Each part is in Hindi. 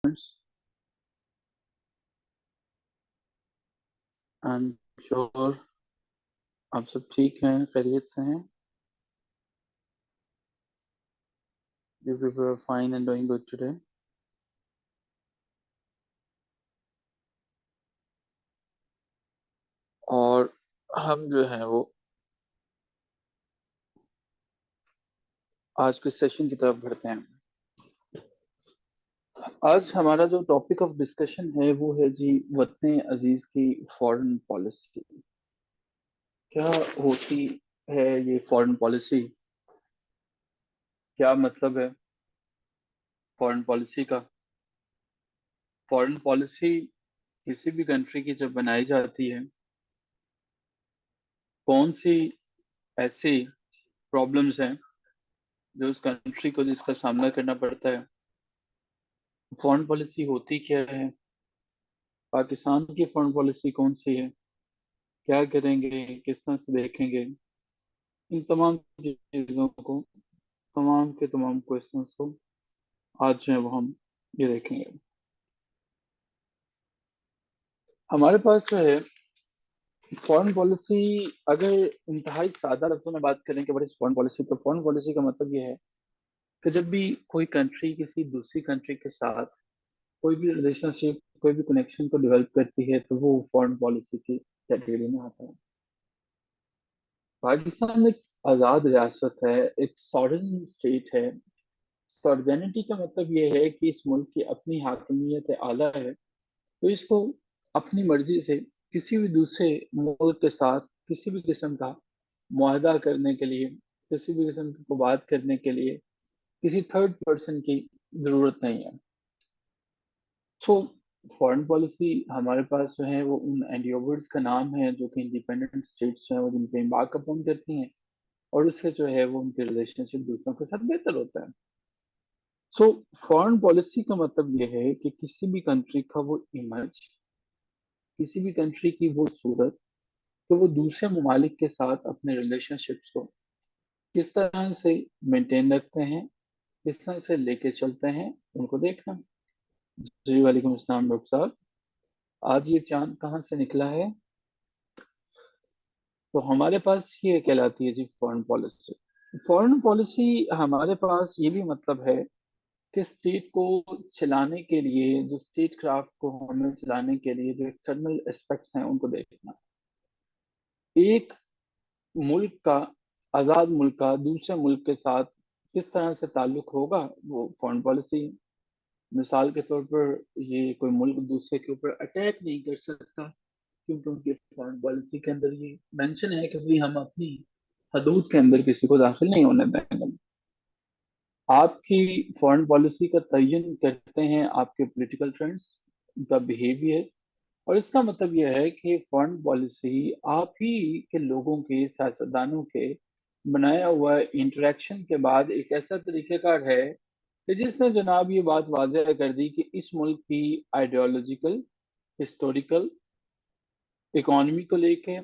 आई एम श्योर आप सब ठीक हैं, खैरियत से हैं। You people are fine and doing good today. और हम जो है वो आज के सेशन की तरफ बढ़ते हैं। आज हमारा जो टॉपिक ऑफ डिस्कशन है वो है जी, वतन अजीज की फॉरेन पॉलिसी। क्या होती है ये फॉरेन पॉलिसी? क्या मतलब है फॉरेन पॉलिसी का? फॉरेन पॉलिसी किसी भी कंट्री की जब बनाई जाती है, कौन सी ऐसी प्रॉब्लम्स हैं जो उस कंट्री को जिसका सामना करना पड़ता है? फॉरेन पॉलिसी होती क्या है? पाकिस्तान की फॉरेन पॉलिसी कौन सी है? क्या करेंगे, किस तरह से देखेंगे? इन तमाम चीजों को, तमाम के तमाम क्वेश्चंस को आज जो है वो हम ये देखेंगे। हमारे पास जो है फॉरेन पॉलिसी, अगर इंतहाई सादा लफ्जों में बात करें कि व्हाट इज फॉरेन पॉलिसी, तो फॉरेन पॉलिसी का मतलब ये है कि जब भी कोई कंट्री किसी दूसरी कंट्री के साथ कोई भी रिलेशनशिप, कोई भी कनेक्शन को डेवलप करती है, तो वो फॉरेन पॉलिसी की कैटेगरी में आता है। पाकिस्तान एक आज़ाद रियासत है, एक सॉवरेन स्टेट है। सॉवरेनिटी का मतलब ये है कि इस मुल्क की अपनी हाकमियत आला है, तो इसको अपनी मर्जी से किसी भी दूसरे मुल्क के साथ किसी भी किस्म का मुआहदा करने के लिए, किसी भी किस्म की बात करने के लिए किसी थर्ड पर्सन की जरूरत नहीं है। सो फॉरेन पॉलिसी हमारे पास जो है वो उन एंडियोवर्स का नाम है जो कि इंडिपेंडेंट स्टेट्स जो है वो जिन पे इम्बार्क अपॉन करती हैं, और उससे जो है वो उनके रिलेशनशिप दूसरों के साथ बेहतर होता है। सो फॉरेन पॉलिसी का मतलब ये है कि किसी भी कंट्री का वो इमेज, किसी भी कंट्री की वो सूरत, तो वो दूसरे ममालिक के साथ अपने रिलेशनशिप्स को किस तरह से मेंटेन रखते हैं, किस तरह से लेके चलते हैं, उनको देखना। जी वालेकुम अस्सलाम डॉक्टर साहब। आज ये चांद कहाँ से निकला है? तो हमारे पास ये कहलाती है जी फॉरेन पॉलिसी। फॉरेन पॉलिसी हमारे पास ये भी मतलब है कि स्टेट को चलाने के लिए, जो स्टेट क्राफ्ट को हमें चलाने के लिए जो एक्सटर्नल एस्पेक्ट्स हैं उनको देखना। एक मुल्क का, आज़ाद मुल्क का दूसरे मुल्क के साथ किस तरह से ताल्लुक होगा, वो फॉरेन पॉलिसी। मिसाल के तौर पर ये कोई मुल्क दूसरे के ऊपर अटैक नहीं कर सकता, क्योंकि उनकी फॉरेन पॉलिसी के अंदर ये मेंशन है कि भाई हम अपनी हदूद के अंदर किसी को दाखिल नहीं होने देंगे। आपकी फॉरेन पॉलिसी का तयन करते हैं आपके पॉलिटिकल फ्रेंड्स, उनका बिहेवियर। और इसका मतलब यह है कि फॉरेन पॉलिसी आप ही के लोगों के, सियासतदानों के बनाया हुआ इंटरेक्शन के बाद एक ऐसा तरीक़ेकार है कि जिसने जनाब ये बात वाज़ेह कर दी कि इस मुल्क की आइडियोलॉजिकल, हिस्टोरिकल, इकोनॉमी को लेके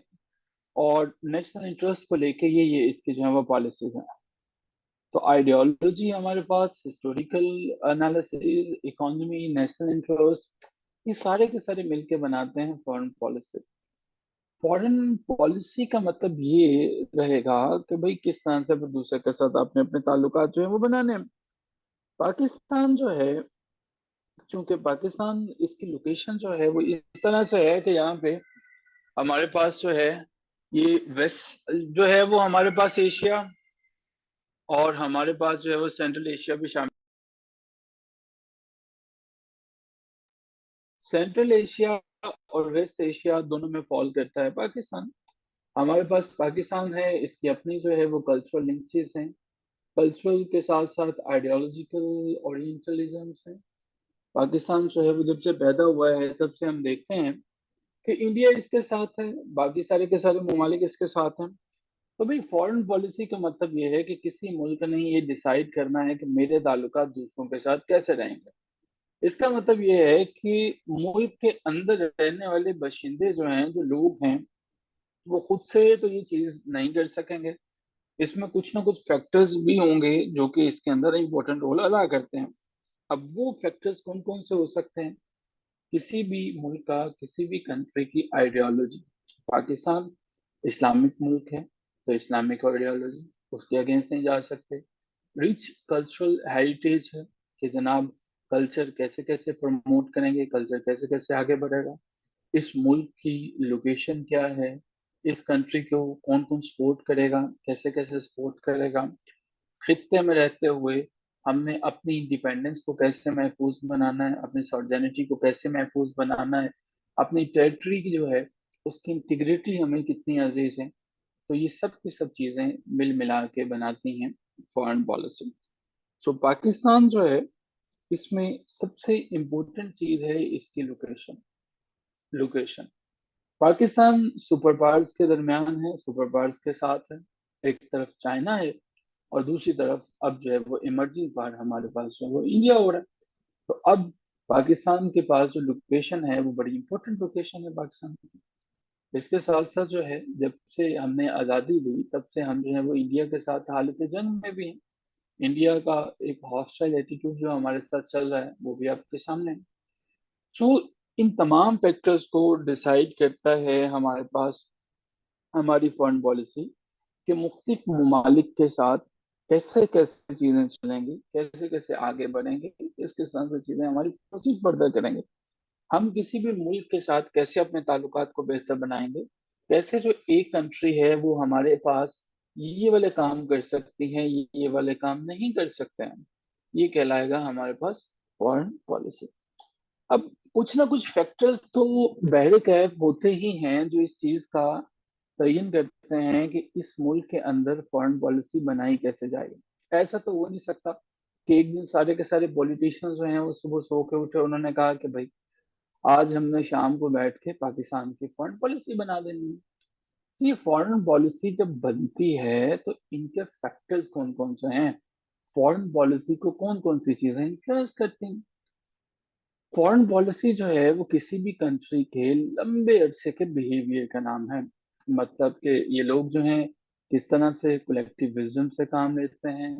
और नेशनल इंटरेस्ट को लेके ये इसकी जो है वो पॉलिसीज हैं। तो आइडियोलॉजी हमारे पास, historical analysis, economy, national interest, ये सारे के सारे मिलके बनाते हैं फॉरेन पॉलिसी। फॉरेन पॉलिसी का मतलब ये रहेगा कि भाई किस तरह से फिर दूसरे के साथ अपने अपने ताल्लुकात जो है वो बनाने हैं। पाकिस्तान जो है, चूंकि पाकिस्तान, इसकी लोकेशन जो है वो इस तरह से है कि यहाँ पे हमारे पास जो है ये वेस्ट जो है वो हमारे पास एशिया, और हमारे पास जो है वो सेंट्रल एशिया भी शामिल। सेंट्रल एशिया और वेस्ट एशिया दोनों में फॉल करता है पाकिस्तान। हमारे पास पाकिस्तान है, इसकी अपनी जो है वो कल्चरल लिंकेज हैं, कल्चरल के साथ साथ आइडियोलॉजिकल ओरिएंटलिज्म है। पाकिस्तान जो है वो जब से पैदा हुआ है तब से हम देखते हैं कि इंडिया इसके साथ है, बाकी सारे के सारे ममालिक इसके साथ हैं। तो भाई फॉरेन पॉलिसी का मतलब ये है कि किसी मुल्क ने ये डिसाइड करना है कि मेरे ताल्लुकात दूसरों के साथ कैसे रहेंगे। इसका मतलब ये है कि मुल्क के अंदर रहने वाले बशिंदे जो हैं, जो लोग हैं, वो खुद से तो ये चीज नहीं कर सकेंगे। इसमें कुछ ना कुछ फैक्टर्स भी होंगे जो कि इसके अंदर इम्पोर्टेंट रोल अदा करते हैं। अब वो फैक्टर्स कौन कौन से हो सकते हैं? किसी भी मुल्क का, किसी भी कंट्री की आइडियोलॉजी। पाकिस्तान इस्लामिक मुल्क है, तो इस्लामिक आइडियोलॉजी, उसके अगेंस्ट नहीं जा सकते। रिच कल्चरल हेरिटेज है कि जनाब कल्चर कैसे कैसे प्रमोट करेंगे, कल्चर कैसे कैसे आगे बढ़ेगा। इस मुल्क की लोकेशन क्या है, इस कंट्री को कौन कौन सपोर्ट करेगा, कैसे कैसे सपोर्ट करेगा। खित्ते में रहते हुए हमने अपनी इंडिपेंडेंस को कैसे महफूज बनाना है, अपनी सॉवर्जेनिटी को कैसे महफूज बनाना है, अपनी टेरिटरी की जो है उसकी इंटीग्रिटी हमें कितनी अजीज है। तो ये सब की सब चीजें मिल मिला के बनाती हैं फॉरेन पॉलिसी। सो पाकिस्तान जो है, इसमें सबसे इम्पोर्टेंट चीज है इसकी location. Location, Pakistan super powers के दरमियान है, सुपर पावर्स के साथ है। एक तरफ चाइना है और दूसरी तरफ अब जो है वो इमर्जिंग पावर हमारे पास जो है वो इंडिया हो रहा है। तो अब पाकिस्तान के पास जो लोकेशन है वो बड़ी इंपॉर्टेंट लोकेशन है पाकिस्तान की। इसके साथ साथ जो है, जब से हमने आज़ादी ली तब से हम जो है वो इंडिया के साथ हालत जंग में भी हैं। इंडिया का एक हॉस्टाइल एटीट्यूड जो हमारे साथ चल रहा है वो भी आपके सामने है। सो इन तमाम फैक्टर्स को डिसाइड करता है हमारे पास हमारी फॉरेन पॉलिसी कि मुख्तलिफ ममालिक के साथ कैसे कैसे चीजें चलेंगी, कैसे कैसे आगे बढ़ेंगे, किस किस तरह से चीजें हमारी प्रोसीड फर्दर करेंगे। हम किसी भी मुल्क के साथ कैसे अपने ताल्लुकात को बेहतर बनाएंगे, कैसे जो एक कंट्री है वो हमारे पास ये वाले काम कर सकती है, ये वाले काम नहीं कर सकते हैं, ये कहलाएगा हमारे पास फॉरेन पॉलिसी। अब कुछ ना कुछ फैक्टर्स तो बहरे कैफ होते ही हैं जो इस चीज का तयन करते हैं कि इस मुल्क के अंदर फॉरेन पॉलिसी बनाई कैसे जाएगी। ऐसा तो हो नहीं सकता कि एक दिन सारे के सारे पॉलिटिशियंस जो हैं वो सुबह सो के उठे, उन्होंने कहा कि भाई आज हमने शाम को बैठ के पाकिस्तान की फॉरेन पॉलिसी बना देनी है। तो ये फॉरेन पॉलिसी जब बनती है तो इनके फैक्टर्स कौन कौन से हैं, फॉरेन पॉलिसी को कौन कौन सी चीजें इन्फ्लुएंस करती हैं। फॉरेन पॉलिसी जो है वो किसी भी कंट्री के लंबे अरसे के बिहेवियर का नाम है। मतलब कि ये लोग जो हैं किस तरह से कलेक्टिव विजडम से काम लेते हैं,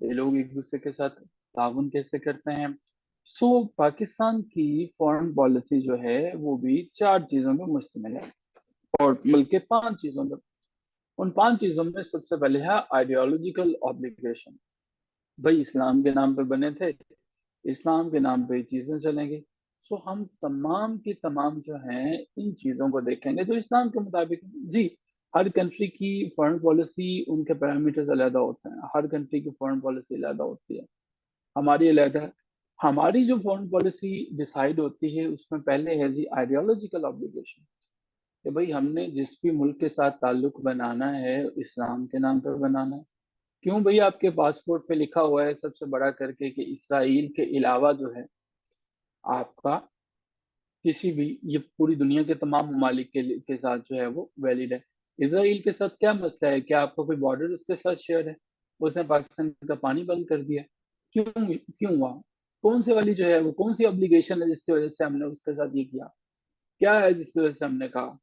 ये लोग एक दूसरे के साथ ताउन कैसे करते हैं। सो पाकिस्तान की फॉरेन पॉलिसी जो है वो भी चार चीजों में मुश्तमिल है, और बल्कि पांच चीजों में। उन पांच चीजों में सबसे पहले है आइडियोलॉजिकल ऑब्लिगेशन। भाई इस्लाम के नाम पे बने थे, इस्लाम के नाम पे ये चीजें चलेंगी। सो हम तमाम की तमाम जो हैं इन चीजों को देखेंगे जो इस्लाम के मुताबिक हैं। जी, हर कंट्री की फॉरेन पॉलिसी उनके पैरामीटर्स अलग होते हैं, हर कंट्री की फॉरेन पॉलिसी अलग होती है, हमारी अलग है। हमारी जो फॉरेन पॉलिसी डिसाइड होती है उसमें पहले है जी आइडियोलॉजिकल ऑब्लिगेशन, कि भाई हमने जिस भी मुल्क के साथ ताल्लुक बनाना है इस्लाम के नाम पर बनाना है। क्यों भाई, आपके पासपोर्ट पे लिखा हुआ है सबसे बड़ा करके कि इसराइल के अलावा जो है आपका किसी भी, ये पूरी दुनिया के तमाम ममालिक के साथ जो है वो वैलिड है। इसराइल के साथ क्या मसला है, क्या आपका कोई बॉर्डर उसके साथ शेयर है? उसने पाकिस्तान का पानी बंद कर दिया, क्यों? क्यों हुआ? कौन सी वाली जो है वो कौन सी ऑब्लिगेशन है जिसकी वजह से हमने उसके साथ ये किया? क्या है जिसकी वजह से हमने कहा?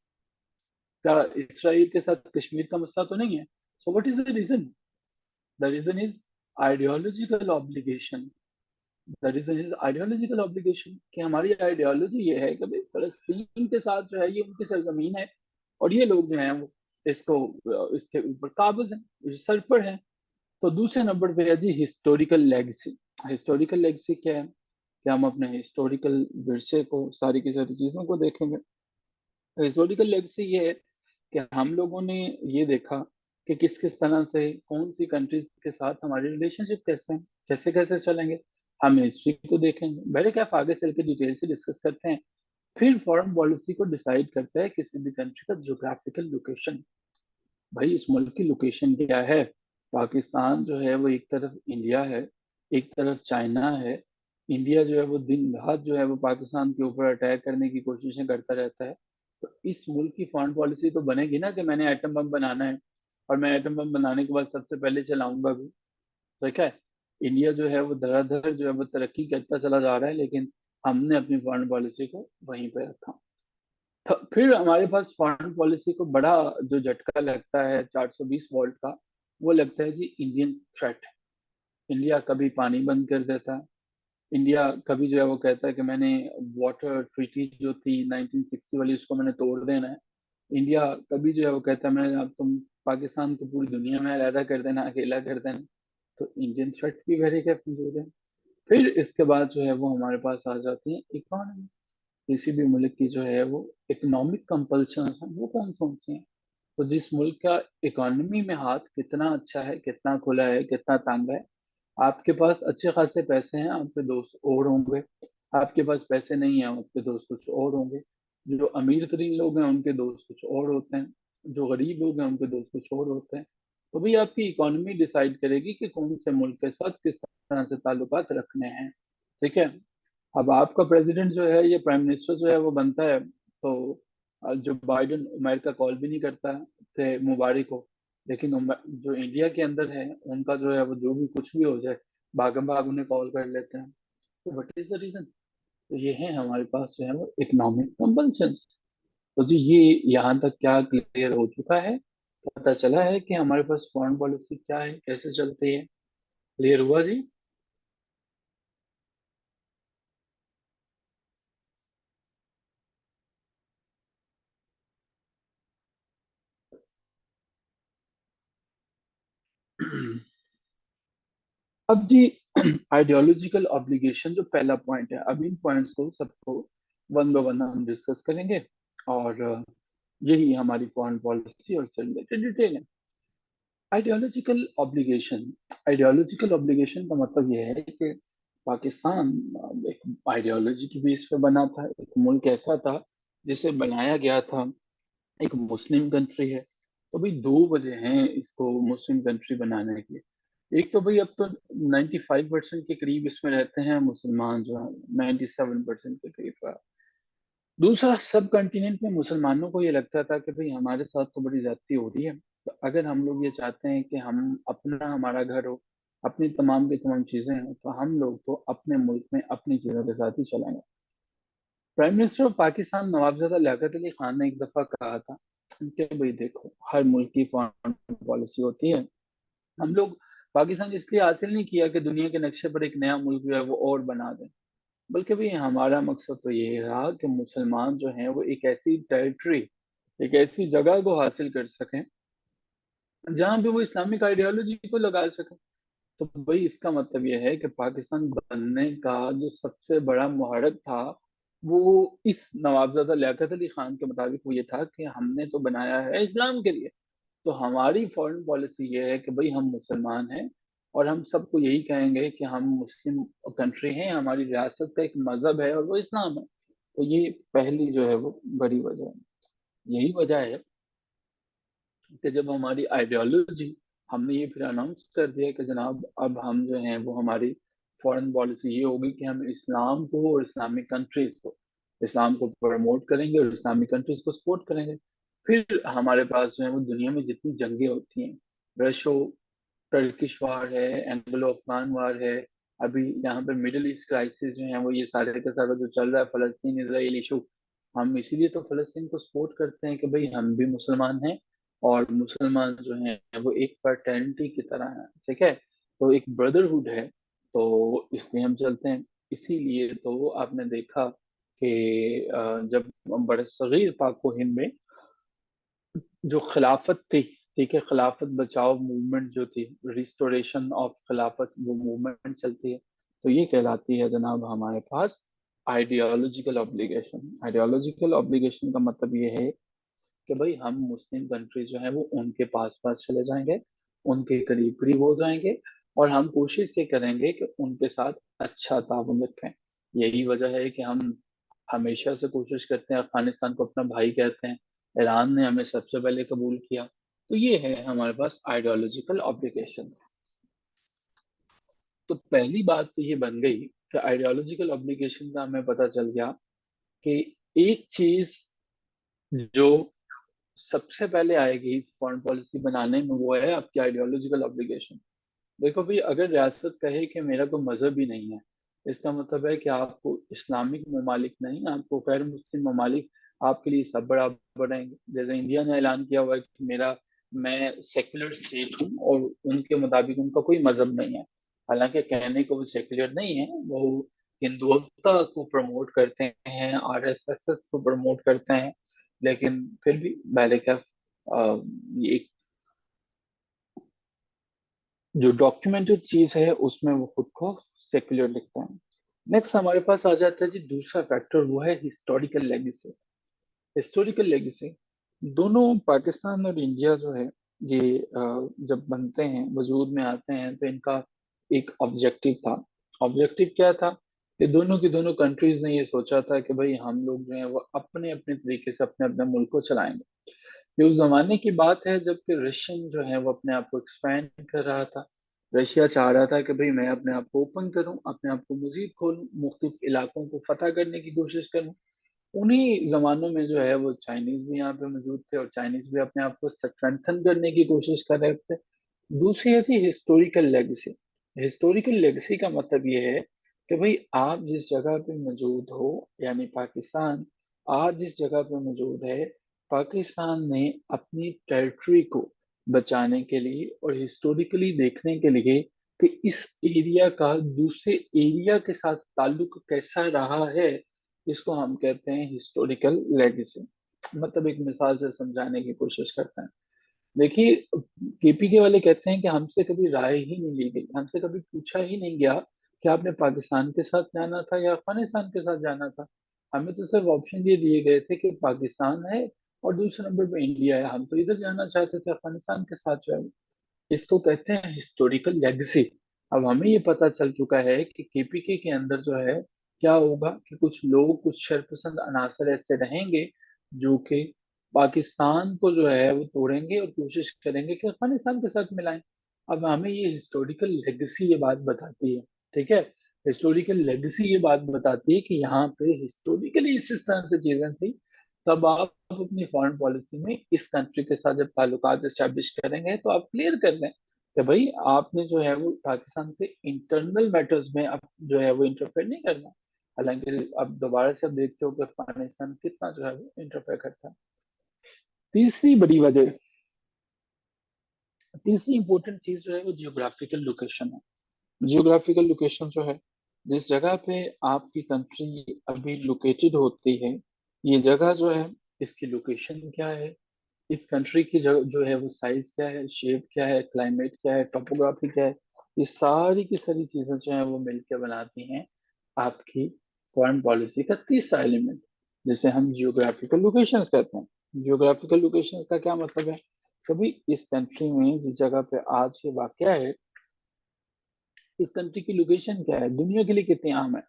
क्या इसराइल के साथ कश्मीर का मसला तो नहीं है? So what is the reason? The reason is ideological obligation. The reason is ideological obligation, कि हमारी आइडियोलॉजी ये है कि भाई फलस्तीन के साथ जो है ये उनकी सरजमीन है, और ये लोग जो हैं वो इसको इसके ऊपर काबिज हैं, सर पर हैं। तो दूसरे नंबर पे है जी हिस्टोरिकल लेगेसी। हिस्टोरिकल लेगेसी क्या है कि हम अपने हिस्टोरिकल विरसे को, सारी की सारी चीजों को देखेंगे। हिस्टोरिकल लेगेसी ये है कि हम लोगों ने ये देखा कि किस किस तरह से कौन सी कंट्रीज के साथ हमारे रिलेशनशिप कैसे हैं, कैसे कैसे चलेंगे। हम हिस्ट्री को देखेंगे, पहले क्या आगे चल के डिटेल से डिस्कस करते हैं। फिर फॉरेन पॉलिसी को डिसाइड करता है किसी भी कंट्री का ज्योग्राफिकल लोकेशन। भाई इस मुल्क की लोकेशन क्या है? पाकिस्तान जो है वो एक तरफ इंडिया है, एक तरफ चाइना है। इंडिया जो है वो दिन रात जो है वो पाकिस्तान के ऊपर अटैक करने की कोशिशें करता रहता है। तो इस मुल्क की फॉरेन पॉलिसी तो बनेगी ना कि मैंने एटम बम बनाना है, और मैं एटम बम बनाने के बाद सबसे पहले चलाऊंगा भी। तो क्या है, इंडिया जो है वो धड़ाधड़ जो है वो तरक्की करता चला जा रहा है, लेकिन हमने अपनी फॉरेन पॉलिसी को वहीं पे रखा। तो फिर हमारे पास फॉरेन पॉलिसी को बड़ा जो झटका लगता है 420 वोल्ट का, वो लगता है जी इंडियन थ्रेट। इंडिया कभी पानी बंद कर देता है, इंडिया कभी जो है वो कहता है कि मैंने वाटर ट्रीटी जो थी 1960 वाली उसको मैंने तोड़ देना है। इंडिया कभी जो है वो कहता है मैं अब तुम पाकिस्तान को पूरी दुनिया में अलहदा कर देना, अकेला कर देना। तो इंडियन थ्रेट भी वेरी कैफी। फिर इसके बाद जो है वो हमारे पास आ जाती है इकोनॉमी। किसी भी मुल्क की जो है वो इकोनॉमिक कंपल्शन है वो कौन कौन सी हैं? तो जिस मुल्क का इकोनॉमी में हाथ कितना अच्छा है, कितना खुला है, कितना तंग है। आपके पास अच्छे खासे पैसे हैं, आपके दोस्त और होंगे। आपके पास पैसे नहीं है, आपके दोस्त कुछ और होंगे। जो अमीर तरीन लोग हैं उनके दोस्त कुछ और होते हैं। जो गरीब लोग हैं उनके दोस्त कुछ और होते हैं। तो भाई आपकी इकोनॉमी डिसाइड करेगी कि कौन से मुल्क के साथ किस तरह से ताल्लुकात रखने हैं। ठीक है। अब आपका प्रेसिडेंट जो है, ये प्राइम मिनिस्टर जो है वो बनता है, तो जो बाइडेन अमेरिका कॉल भी नहीं करता थे मुबारक को। लेकिन जो इंडिया के अंदर है उनका जो है वो जो भी कुछ भी हो जाए, भागम भाग उन्हें कॉल कर लेते हैं। तो व्हाट इज द रीजन? तो ये है हमारे पास जो है वो इकोनॉमिक कंपल्शन। तो जी ये यहाँ तक क्या क्लियर हो चुका है? पता चला है कि हमारे पास फॉरेन पॉलिसी क्या है, कैसे चलती है? क्लियर हुआ जी? अब जी आइडियोलॉजिकल ऑब्लिगेशन जो पहला पॉइंट है, अब इन पॉइंट्स को सबको वन बाय वन हम डिस्कस करेंगे। और यही हमारी फॉरेन पॉलिसी और से रिलेटेड डिटेल है। Ideological obligation. आइडियोलॉजिकल ऑब्लिगेशन का मतलब यह है कि पाकिस्तान एक आइडियोलॉजी की बेस पे बना था, एक मुल्क ऐसा था जिसे बनाया गया था, एक मुस्लिम कंट्री है। तो भाई दो वजह हैं इसको मुस्लिम कंट्री बनाने की। एक तो भाई अब तो 95% के करीब इसमें रहते हैं मुसलमान जो है, 97% के करीब। दूसरा, सब कॉन्टिनेंट में मुसलमानों को ये लगता था कि भाई हमारे साथ तो बड़ी ज्यादती हो रही है। तो अगर हम लोग ये चाहते हैं कि हम अपना हमारा घर हो, अपनी तमाम की तमाम चीजें हैं, तो हम लोग तो अपने मुल्क में अपनी चीजों के साथ ही चलेंगे। Prime minister of Pakistan Nawabzada Liaquat Ali Khan ने एक दफा कहा था कि भाई देखो, हर मुल्क की फॉरेन पॉलिसी होती है। हम लोग पाकिस्तान इसलिए हासिल नहीं किया कि दुनिया के नक्शे पर एक नया मुल्क जो है वो और बना दें, बल्कि भी हमारा मकसद तो ये रहा कि मुसलमान जो हैं वो एक ऐसी टेरिटरी, एक ऐसी जगह को हासिल कर सकें जहां पे वो इस्लामिक आइडियोलॉजी को लगा सकें। तो भाई इसका मतलब ये है कि पाकिस्तान बनने का जो सबसे बड़ा मुहरक था, वो इस नवाबजादा लियाकत अली खान के मुताबिक वो ये था कि हमने तो बनाया है इस्लाम के लिए। तो हमारी फॉरेन पॉलिसी ये है कि भाई हम मुसलमान हैं और हम सबको यही कहेंगे कि हम मुस्लिम कंट्री हैं, हमारी रियासत का एक मजहब है और वो इस्लाम है। तो ये पहली जो है वो बड़ी वजह है। यही वजह है कि जब हमारी आइडियोलॉजी, हमने ये फिर अनाउंस कर दिया कि जनाब अब हम जो हैं वो हमारी फॉरेन पॉलिसी ये होगी कि हम इस्लाम को और इस्लामिक कंट्रीज को, इस्लाम को प्रमोट करेंगे और इस्लामिक कंट्रीज को सपोर्ट करेंगे। फिर हमारे पास जो है वो दुनिया में जितनी जंगें होती हैं, रशो टर्किश वार है, एंग्लो अफगान वार है, अभी यहाँ पे मिडिल ईस्ट क्राइसिस जो है वो ये सारे का सारा जो चल रहा है, फलस्तीन इसराइल इशू, हम इसीलिए तो फलस्तीन को सपोर्ट करते हैं कि भाई हम भी मुसलमान हैं और मुसलमान जो हैं वो एक फर्टेनिटी की तरह है। ठीक है। तो एक ब्रदरहुड है। तो इसलिए हम चलते हैं। इसीलिए तो आपने देखा कि जब बड़े सगीर पाक हिंद में जो खिलाफत थी, ठीक है, खिलाफत बचाओ मूवमेंट जो थी, रिस्टोरेशन ऑफ खिलाफत, वो मूवमेंट चलती है। तो ये कहलाती है जनाब हमारे पास आइडियोलॉजिकल ऑब्लिगेशन। आइडियोलॉजिकल ऑब्लिगेशन का मतलब ये है कि भाई हम मुस्लिम कंट्रीज जो है वो उनके पास पास चले जाएंगे, उनके करीब करीब हो जाएंगे, और हम कोशिश ये करेंगे कि उनके साथ अच्छा ताउन रखें। यही वजह है कि हम हमेशा से कोशिश करते हैं, अफगानिस्तान को अपना भाई कहते हैं, ईरान ने हमें सबसे पहले कबूल किया। तो ये है हमारे पास आइडियोलॉजिकल ऑब्लिगेशन। तो पहली बात तो ये बन गई कि आइडियोलॉजिकल ऑब्लिगेशन का हमें पता चल गया कि एक चीज जो सबसे पहले आएगी फॉरेन पॉलिसी बनाने में वो है आपकी आइडियोलॉजिकल ऑब्लिगेशन। देखो भाई, अगर रियासत कहे कि मेरा कोई मजहब ही नहीं है, इसका मतलब है कि आपको इस्लामिक ममालिक नहीं, आपको गैर मुस्लिम ममालिक आपके लिए सब बराबर हैं। जैसे इंडिया ने ऐलान किया हुआ है कि मेरा, मैं सेक्युलर स्टेट हूँ और उनके मुताबिक उनका कोई मजहब नहीं है। हालांकि कहने को वो सेक्युलर नहीं है, वो हिंदुत्व को प्रमोट करते हैं, आरएसएस को प्रमोट करते हैं, लेकिन फिर भी बैलिकफ एक जो डॉक्यूमेंटेड चीज है उसमें वो खुद को सेक्युलर लिखते हैं। नेक्स्ट हमारे पास आ जाता है जी दूसरा फैक्टर, वो है हिस्टोरिकल लेगेसी। हिस्टोरिकल लेगेसी, दोनों पाकिस्तान और इंडिया जो है ये जब बनते हैं, वजूद में आते हैं, तो इनका एक ऑब्जेक्टिव था। ऑब्जेक्टिव क्या था कि दोनों की दोनों कंट्रीज ने ये सोचा था कि भाई हम लोग जो है वो अपने अपने तरीके से अपने अपने मुल्क को चलाएंगे। ये उस जमाने की बात है जबकि रशियन जो है वो अपने आप को एक्सपैंड कर रहा था। रशिया चाह रहा था कि भाई मैं अपने आप को ओपन करूं, अपने आप को मजीद खोलूं, मुख्तलिफ इलाकों को फतह करने की कोशिश करूं। उन्हीं जमानों में जो है वो चाइनीज भी यहाँ पे मौजूद थे, और चाइनीज भी अपने आप को स्ट्रेंथन करने की कोशिश कर रहे थे। दूसरी है थी हिस्टोरिकल लेगेसी। हिस्टोरिकल लेगेसी का मतलब ये है कि भाई आप जिस जगह पे मौजूद हो, यानी पाकिस्तान आज जिस जगह पे मौजूद है, पाकिस्तान ने अपनी टेरिटरी को बचाने के लिए और हिस्टोरिकली देखने के लिए कि इस एरिया का दूसरे एरिया के साथ ताल्लुक कैसा रहा है, इसको हम कहते हैं हिस्टोरिकल लेगेसी। मतलब एक मिसाल से समझाने की कोशिश करते हैं। देखिए, केपीके वाले कहते हैं कि हमसे कभी राय ही नहीं ली गई, हमसे कभी पूछा ही नहीं गया कि आपने पाकिस्तान के साथ जाना था या अफगानिस्तान के साथ जाना था। हमें तो सिर्फ ऑप्शन ये दिए गए थे कि पाकिस्तान है और दूसरे नंबर पे इंडिया है, हम तो इधर जाना चाहते थे, अफगानिस्तान के साथ जो है। इसको कहते हैं हिस्टोरिकल लेगेसी। अब हमें ये पता चल चुका है कि केपीके के अंदर जो है क्या होगा कि कुछ लोग, कुछ शरपसंद अनासर ऐसे रहेंगे जो कि पाकिस्तान को जो है वो तोड़ेंगे और कोशिश करेंगे कि अफगानिस्तान के साथ मिलाएं। अब हमें ये हिस्टोरिकल लेगेसी ये बात बताती है, ठीक है। हिस्टोरिकल लेगेसी ये बात बताती है कि यहाँ पे हिस्टोरिकली इस तरह से चीजें थी। तब आप अपनी फॉरेन पॉलिसी में इस कंट्री के साथ जब ताल्लुकात एस्टेब्लिश करेंगे तो आप क्लियर कर लें कि भाई आपने जो है वो पाकिस्तान के इंटरनल मैटर्स में अब जो है वो इंटरफेयर नहीं करना। हालांकि अब दोबारा से आप देखते हो कि अफगानिस्तान कितना जो है वो इंटरफेयर करता है। तीसरी बड़ी वजह, तीसरी इंपॉर्टेंट चीज जो है वो जियोग्राफिकल लोकेशन है। जियोग्राफिकल लोकेशन जो है, जिस जगह पे आपकी कंट्री अभी लोकेटेड होती है, ये जगह जो है इसकी लोकेशन क्या है, इस कंट्री की जो है वो साइज क्या है, शेप क्या है, क्लाइमेट क्या है, टोपोग्राफी क्या है, ये सारी की सारी चीजें जो है वो मिलकर बनाती हैं आपकी फॉरेन पॉलिसी का तीसरा एलिमेंट, जिसे हम जियोग्राफिकल लोकेशंस कहते हैं। जियोग्राफिकल लोकेशंस का क्या मतलब है? कभी इस कंट्री में जिस जगह पे आज ये वाकया है, इस कंट्री की लोकेशन क्या है, दुनिया के लिए कितनी अहम है।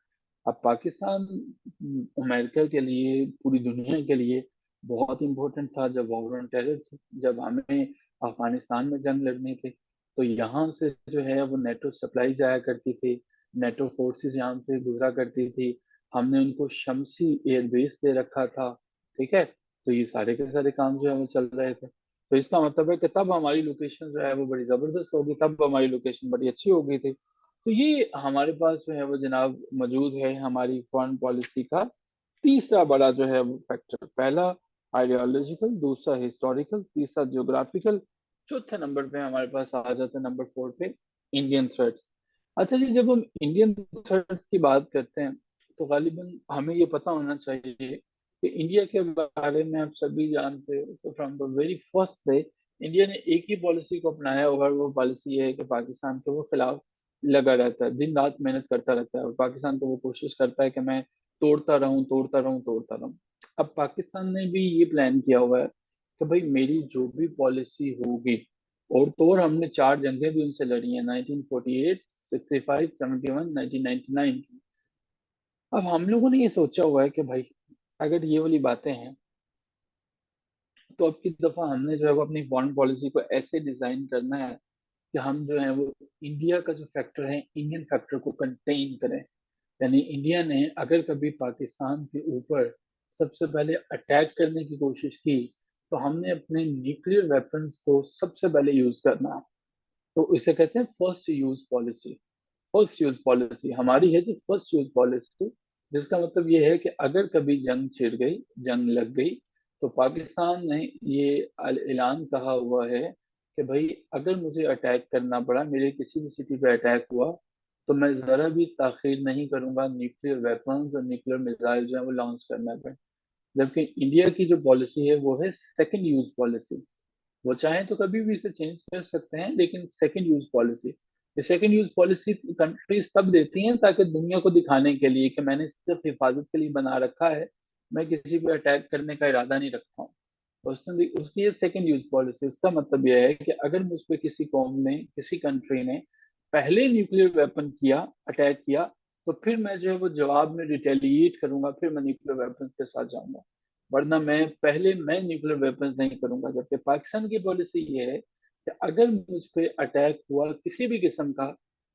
अब पाकिस्तान अमेरिका के लिए, पूरी दुनिया के लिए बहुत इंपॉर्टेंट था जब वॉर ऑन टेरर थी, जब हमें अफगानिस्तान में जंग लड़नी थी। तो यहाँ से जो है वो नेटो सप्लाई जाया करती थी, नेटो फोर्सेस यहाँ से गुजरा करती थी, हमने उनको शमसी एयरबेस दे रखा था, ठीक है। तो ये सारे के सारे काम जो है वो चल रहे थे। तो इसका मतलब है कि तब हमारी लोकेशन जो है वो बड़ी जबरदस्त होगी, तब हमारी लोकेशन बड़ी अच्छी हो गई थी। तो ये हमारे पास जो है वो जनाब मौजूद है हमारी फॉरेन पॉलिसी का तीसरा बड़ा जो है वो फैक्टर। पहला आइडियोलॉजिकल, दूसरा हिस्टोरिकल, तीसरा जियोग्राफिकल, चौथे नंबर पे हमारे पास आ जाता है नंबर 4 पे इंडियन थ्रेट्स। अच्छा जी, जब हम इंडियन थ्रेट्स की बात करते हैं तो गालिबन हमें ये पता होना चाहिए कि इंडिया के बारे में आप सभी जानते हो तो from the very first day India ने एक ही पॉलिसी को अपनाया, और वो पॉलिसी ये है कि पाकिस्तान के वो खिलाफ लगा रहता है, दिन रात मेहनत करता रहता है, और पाकिस्तान को वो कोशिश करता है कि मैं तोड़ता रहूं, तोड़ता रहूं, तोड़ता रहूं। अब पाकिस्तान ने भी ये प्लान किया हुआ है कि भाई मेरी जो भी पॉलिसी होगी, और तो और हमने चार जंगें भी उनसे लड़ी हैं, 1948, 65, 71, 1999। अब हम लोगों ने ये सोचा हुआ है कि भाई अगर ये वाली बातें हैं तो अब की दफा हमने जो है वो अपनी फॉरेन पॉलिसी को ऐसे डिजाइन करना है कि हम जो है वो इंडिया का जो फैक्टर है, इंडियन फैक्टर को कंटेन करें। यानी इंडिया ने अगर कभी पाकिस्तान के ऊपर सबसे पहले अटैक करने की कोशिश की, तो हमने अपने न्यूक्लियर वेपन्स को सबसे पहले यूज करना है। तो इसे कहते हैं first use policy. First use policy हमारी है जी, फर्स्ट यूज पॉलिसी, जिसका मतलब ये है कि अगर कभी जंग छिड़ गई, जंग लग गई, तो पाकिस्तान ने ये ऐलान कहा हुआ है कि भाई अगर मुझे अटैक करना पड़ा, मेरे किसी भी सिटी पे अटैक हुआ, तो मैं जरा भी ताखीर नहीं करूंगा न्यूक्लियर वेपन्स और न्यूक्लियर मिसाइल जो है वो लॉन्च करने पर। जबकि इंडिया की जो पॉलिसी है वो है सेकंड यूज पॉलिसी। वो चाहे तो कभी भी इसे चेंज कर सकते हैं, लेकिन सेकंड यूज पॉलिसी, ये सेकंड यूज पॉलिसी कंट्रीज तब देती हैं ताकि दुनिया को दिखाने के लिए कि मैंने सिर्फ हिफाजत के लिए बना रखा है, मैं किसी पे अटैक करने का इरादा नहीं रखता हूँ। उसकी ये सेकंड यूज पॉलिसी, इसका मतलब यह है कि अगर मुझ पे किसी कौम ने, किसी कंट्री ने पहले न्यूक्लियर वेपन किया, अटैक किया, तो फिर मैं जो है वो जवाब में रिटेलिएट करूंगा, फिर मैं न्यूक्लियर वेपन्स के साथ जाऊंगा। वरना मैं न्यूक्लियर वेपन्स नहीं करूंगा। जबकि पाकिस्तान की पॉलिसी ये है कि अगर मुझ पे अटैक हुआ किसी भी किस्म का,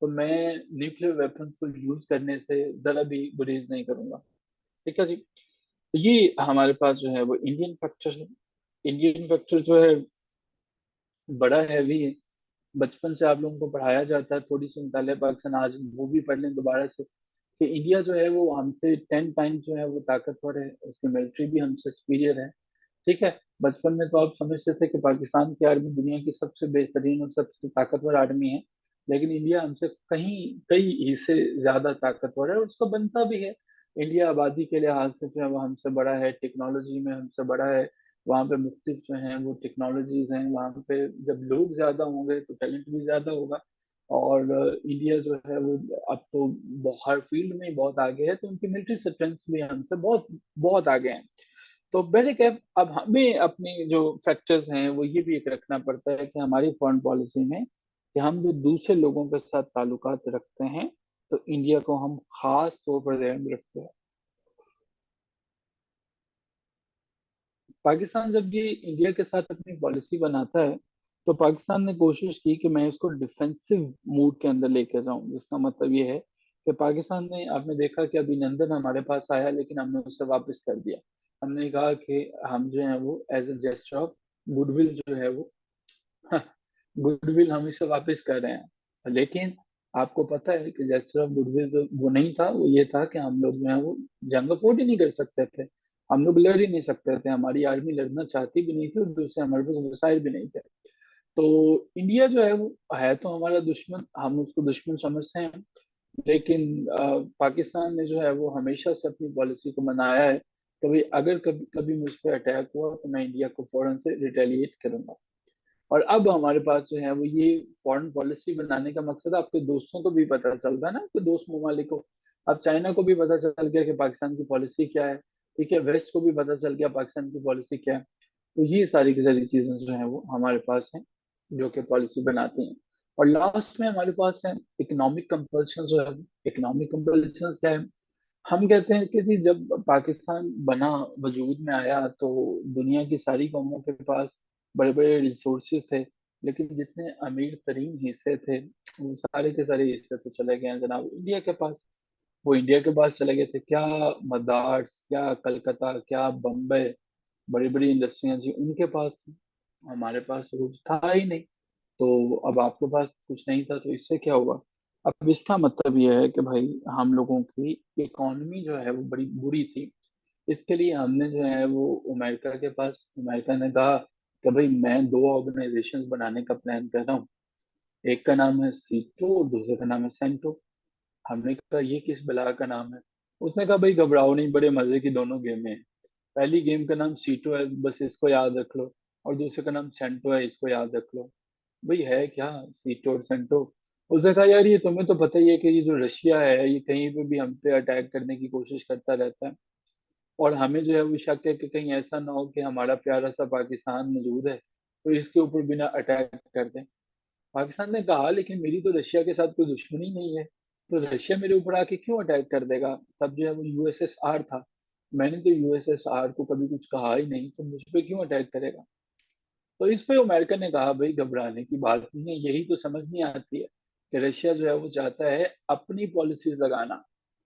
तो मैं न्यूक्लियर वेपन्स को यूज करने से जरा भी गुरेज नहीं करूंगा। ठीक है जी। तो ये हमारे पास जो है वो इंडियन फैक्टर है। इंडियन फैक्टर जो है बड़ा हैवी है। बचपन से आप लोगों को पढ़ाया जाता है, थोड़ी सी मुतालिया पाकिस्तान आज मूवी पढ़ लें दोबारा से, कि इंडिया जो है वो हमसे 10 टाइम जो है वो ताकतवर है, उसकी मिलिट्री भी हमसे सुपीरियर है। ठीक है। बचपन में तो आप समझते थे कि पाकिस्तान की आर्मी दुनिया की सबसे बेहतरीन और सबसे ताकतवर आर्मी है, लेकिन इंडिया हमसे कहीं कई हिस्से ज्यादा ताकतवर है, और उसको बनता भी है। इंडिया आबादी के लिहाज से जो है वो हमसे बड़ा है, टेक्नोलॉजी में हमसे बड़ा है। वहाँ पे मुख्तलिफ जो हैं वो टेक्नोलॉजीज हैं वहाँ पे। जब लोग ज्यादा होंगे तो टैलेंट भी ज्यादा होगा। और इंडिया जो है वो अब तो हर फील्ड में ही बहुत आगे है, तो उनकी मिलिट्री स्ट्रेंथ भी हमसे बहुत बहुत आगे हैं। तो बेसिक है। अब हमें अपने जो फैक्टर्स हैं वो ये भी एक रखना पड़ता है कि हमारी फॉरेन पॉलिसी में, कि हम जो दूसरे लोगों के साथ ताल्लुकात रखते हैं, तो इंडिया को हम खास तौर पर ध्यान में रखते हैं। पाकिस्तान जब ये इंडिया के साथ अपनी पॉलिसी बनाता है, तो पाकिस्तान ने कोशिश की कि मैं इसको डिफेंसिव मूड के अंदर लेके जाऊं, जिसका मतलब ये है कि पाकिस्तान ने, आपने देखा कि अभिनंदन हमारे पास आया लेकिन हमने उसे वापस कर दिया। हमने कहा कि हम जो है वो as a gesture of goodwill जो है वो गुडविल हम इसे वापस कर रहे हैं। लेकिन आपको पता है कि जेस्चर ऑफ गुडविल जो वो नहीं था, वो ये था कि हम लोग जो है वो जंग अफोर्ड ही नहीं कर सकते थे। हम लोग लड़ ही नहीं सकते थे, हमारी आर्मी लड़ना चाहती भी नहीं थी, और दूसरे हमारे पास वसाइल भी नहीं थे। तो इंडिया जो है वो है तो हमारा दुश्मन, हम उसको दुश्मन समझते हैं। लेकिन पाकिस्तान ने जो है वो हमेशा से अपनी पॉलिसी को बनाया है कि भाई अगर कभी कभी मुझ पर अटैक हुआ तो मैं इंडिया को फौरन से रिटेलिएट करूंगा। और अब हमारे पास जो है वो ये फॉरेन पॉलिसी बनाने का मकसद, आपके दोस्तों को भी पता चलता है ना, आपके दोस्त ममालिक को। अब चाइना को भी पता चल गया कि पाकिस्तान की पॉलिसी क्या है। ठीक है, वेस्ट को भी पता चल गया पाकिस्तान की पॉलिसी क्या है। तो ये सारी की सारी चीजें जो है वो हमारे पास हैं, जो कि पॉलिसी बनाती हैं। और लास्ट में हमारे पास है इकोनॉमिक कंपल्शन जो है। इकोनॉमिक कंपल्शन क्या है? हम कहते हैं कि जी जब पाकिस्तान बना, वजूद में आया, तो दुनिया की सारी कौमों के पास बड़े बड़े रिसोर्सेज थे, लेकिन जितने अमीर तरीन हिस्से थे वो सारे के सारे हिस्से तो चले गए हैं जनाब इंडिया के पास। वो इंडिया के पास चले गए थे क्या? मद्रास, क्या कलकत्ता, क्या बम्बई, बड़ी बड़ी इंडस्ट्रियां जी उनके पास थी। हमारे पास तो कुछ था ही नहीं। तो अब आपके पास कुछ नहीं था तो इससे क्या हुआ? अब इसका मतलब यह है कि भाई हम लोगों की इकॉनमी जो है वो बड़ी बुरी थी। इसके लिए हमने जो है वो अमेरिका के पास, अमेरिका ने कहा कि भाई मैं दो ऑर्गेनाइजेशन बनाने का प्लान कर रहा हूँ। एक का नाम है सीटो और दूसरे का नाम है सेंटो। हमने कहा ये किस बला का नाम है? उसने कहा भाई घबराओ नहीं, बड़े मजे की दोनों गेमें हैं। पहली गेम का नाम सीटो है, बस इसको याद रख लो। और दूसरे का नाम सेंटो है, इसको याद रख लो। भाई है क्या सीटो और सेंटो? उसने कहा यार ये तुम्हें तो पता ही है कि ये जो रशिया है ये कहीं पे भी हम पे अटैक करने की कोशिश करता रहता है, और हमें जो है वो शक है कि कहीं ऐसा ना हो कि हमारा प्यारा सा पाकिस्तान मौजूद है तो इसके ऊपर बिना अटैक कर दें। पाकिस्तान ने कहा लेकिन मेरी तो रशिया के साथ कोई दुश्मनी नहीं है, तो रशिया मेरे ऊपर आके क्यों अटैक कर देगा? तब जो है वो यूएसएसआर था। मैंने तो यूएसएसआर को कभी कुछ कहा ही नहीं, तो मुझ पे क्यों अटैक करेगा? तो इस पे अमेरिका ने कहा भाई घबराने की बात नहीं है, यही तो समझ नहीं आती है कि रशिया जो है वो चाहता है अपनी पॉलिसीज लगाना।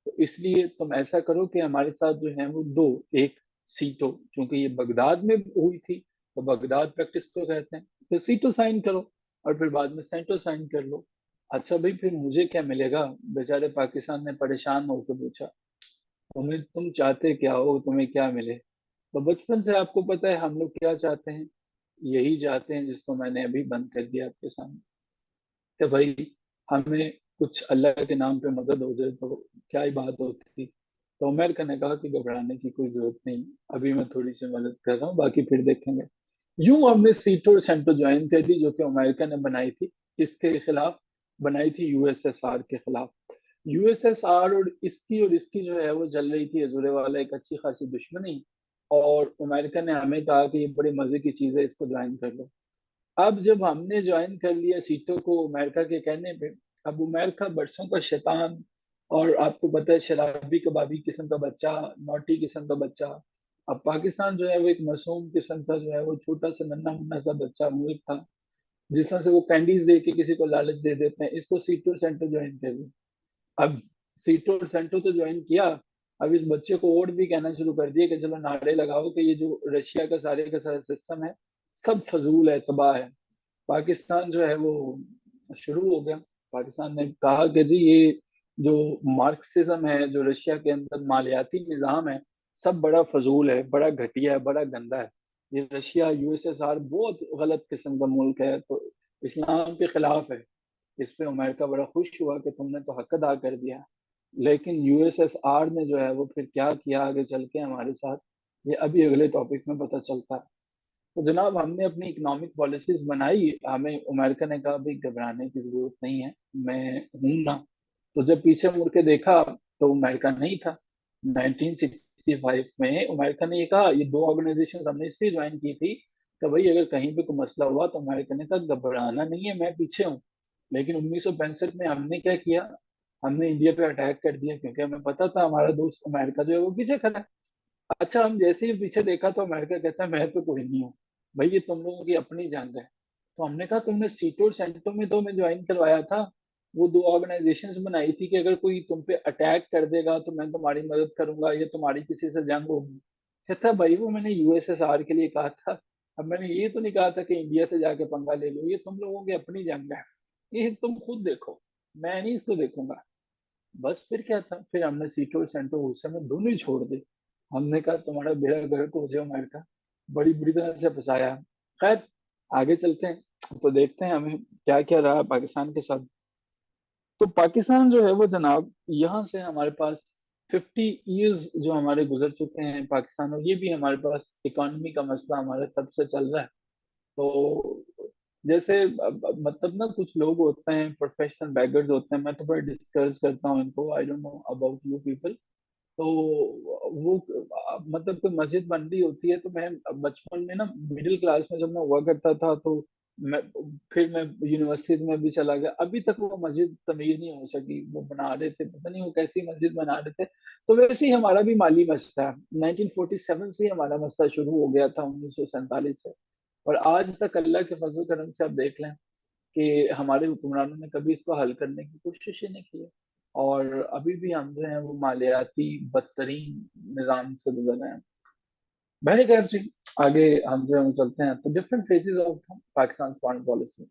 तो इसलिए तुम ऐसा करो कि हमारे साथ जो है वो दो, एक सीटो, क्योंकि ये बगदाद में हुई थी तो बगदाद प्रैक्टिस तो कहते हैं, तो सीटो साइन करो और फिर बाद में सेंटो साइन कर लो। अच्छा भाई फिर मुझे क्या मिलेगा? बेचारे पाकिस्तान ने परेशान होकर पूछा, तुम्हें, तुम चाहते क्या हो, तुम्हें क्या मिले? तो बचपन से आपको पता है हम लोग क्या चाहते हैं। यही चाहते हैं जिसको मैंने अभी बंद कर दिया आपके सामने, कि भाई हमें कुछ अल्लाह के नाम पे मदद हो जाए तो क्या ही बात होती। तो अमेरिका ने कहा कि घबराने की कोई जरूरत नहीं, अभी मैं थोड़ी सी मदद कर रहा हूँ, बाकी फिर देखेंगे। यूं हमने सीटो और सेंटो ज्वाइन कर दी, जो कि अमेरिका ने बनाई थी। किसके खिलाफ बनाई थी? यूएसएसआर के खिलाफ। यूएसएसआर और इसकी जो है वो चल रही थी अजूरे वाला एक अच्छी खासी दुश्मनी। और अमेरिका ने हमें कहा कि ये बड़ी मजे की चीज है, इसको ज्वाइन कर लो। अब जब हमने ज्वाइन कर लिया सीटों को अमेरिका के कहने पे, अब अमेरिका बरसों का शैतान, और आपको पता है शराबी कबाबी किस्म का बच्चा, नौटी किस्म का बच्चा। अब पाकिस्तान जो है वो एक मासूम किस्म का जो है वो छोटा सा नन्हा मुन्ना सा बच्चा मुल्क था, जिस तरह से वो कैंडीज दे के किसी को लालच दे देते हैं, इसको सीटो सेंटर ज्वाइन कर लिया। अब सीटो और सेंटो तो ज्वाइन किया, अब इस बच्चे को और भी कहना शुरू कर दिया कि चलो नारे लगाओ कि ये जो रशिया का सारा सिस्टम है सब फजूल है, तबाह है। पाकिस्तान जो है वो शुरू हो गया। पाकिस्तान ने कहा कि जी ये जो मार्क्सिज्म है, जो रशिया के अंदर मालियाती निज़ाम है, सब बड़ा फजूल है, बड़ा घटिया है, बड़ा गंदा है। ये रशिया यूएसएसआर बहुत गलत किस्म का मुल्क है, तो इस्लाम के खिलाफ है। इस पे अमेरिका बड़ा खुश हुआ कि तुमने तो हक अदा कर दिया। लेकिन यूएसएसआर ने जो है वो फिर क्या किया आगे चल के हमारे साथ, ये अभी अगले टॉपिक में पता चलता है। तो जनाब हमने अपनी इकोनॉमिक पॉलिसीज बनाई, हमें अमेरिका ने कहा भाई घबराने की जरूरत नहीं है, मैं हूं ना। तो जब पीछे मुड़ के देखा तो अमेरिका नहीं था। 1965 में अमेरिका ने ये कहा, ये दो ऑर्गेनाइजेशन हमने इसलिए ज्वाइन की थी कि भाई अगर कहीं पे कोई मसला हुआ तो अमेरिका ने कहा घबराना नहीं है, मैं पीछे हूँ। लेकिन 1965 में हमने क्या किया? हमने इंडिया पे अटैक कर दिया, क्योंकि हमें पता था हमारा दोस्त अमेरिका जो है वो पीछे खड़ा है। अच्छा, हम जैसे ही पीछे देखा तो अमेरिका कहता है मैं तो कोई नहीं हूँ, भाई ये तुम लोगों की अपनी जंग है। तो हमने कहा तुमने सीटो और सेंटो में तो मैं ज्वाइन करवाया था, वो दो ऑर्गेनाइजेशंस बनाई थी कि अगर कोई तुम पे अटैक कर देगा तो मैं तुम्हारी मदद करूंगा, या तुम्हारी किसी से जंग होगी। कहता भाई वो मैंने यूएसएसआर के लिए कहा था, अब मैंने ये तो नहीं कहा था कि इंडिया से जाके पंगा ले लो, ये तुम लोगों की अपनी जंग है, ये तुम खुद देखो, मैं नहीं इसको देखूंगा। बस फिर क्या था, फिर हमने सीटो और सेंटो उस समय दोनों ही छोड़ दी। हमने कहा तुम्हारा बेड़ा गर्क हो जाए अमेरिका, बड़ी बुरी तरह से फंसाया। खैर, आगे चलते हैं तो देखते हैं हमें क्या क्या रहा पाकिस्तान के साथ। तो पाकिस्तान जो है वो जनाब, यहाँ से हमारे पास 50 ईयर्स जो हमारे गुजर चुके हैं पाकिस्तान, और ये भी हमारे पास इकोनॉमी का मसला हमारे तब से चल रहा है। तो जैसे मतलब ना कुछ लोग होते हैं प्रोफेशनल बैगर्स होते हैं, मैं तो बड़ा डिस्कस करता हूँ इनको, I don't know about you people. तो वो मतलब कोई मस्जिद बन रही होती है, तो मैं बचपन में ना मिडिल क्लास में जब मैं हुआ करता था, तो मैं फिर मैं यूनिवर्सिटी में भी चला गया, अभी तक वो मस्जिद तमीर नहीं हो सकी। वो बना रहे थे, पता नहीं वो कैसी मस्जिद बना रहे थे। तो वैसे ही हमारा भी माली मसला 1947 से ही हमारा मसला शुरू हो गया था, 1947 से। और आज तक अल्लाह के फजल करम से आप देख लें कि हमारे हुक्मरानों ने कभी इसको हल करने की कोशिश ही नहीं की है। और अभी भी हम जो है वो मालियाती बदतरीन निज़ाम से गुजर रहे हैं। बहरकैफ जी, आगे हम जो है वो चलते हैं तो different phases of Pakistan foreign policy.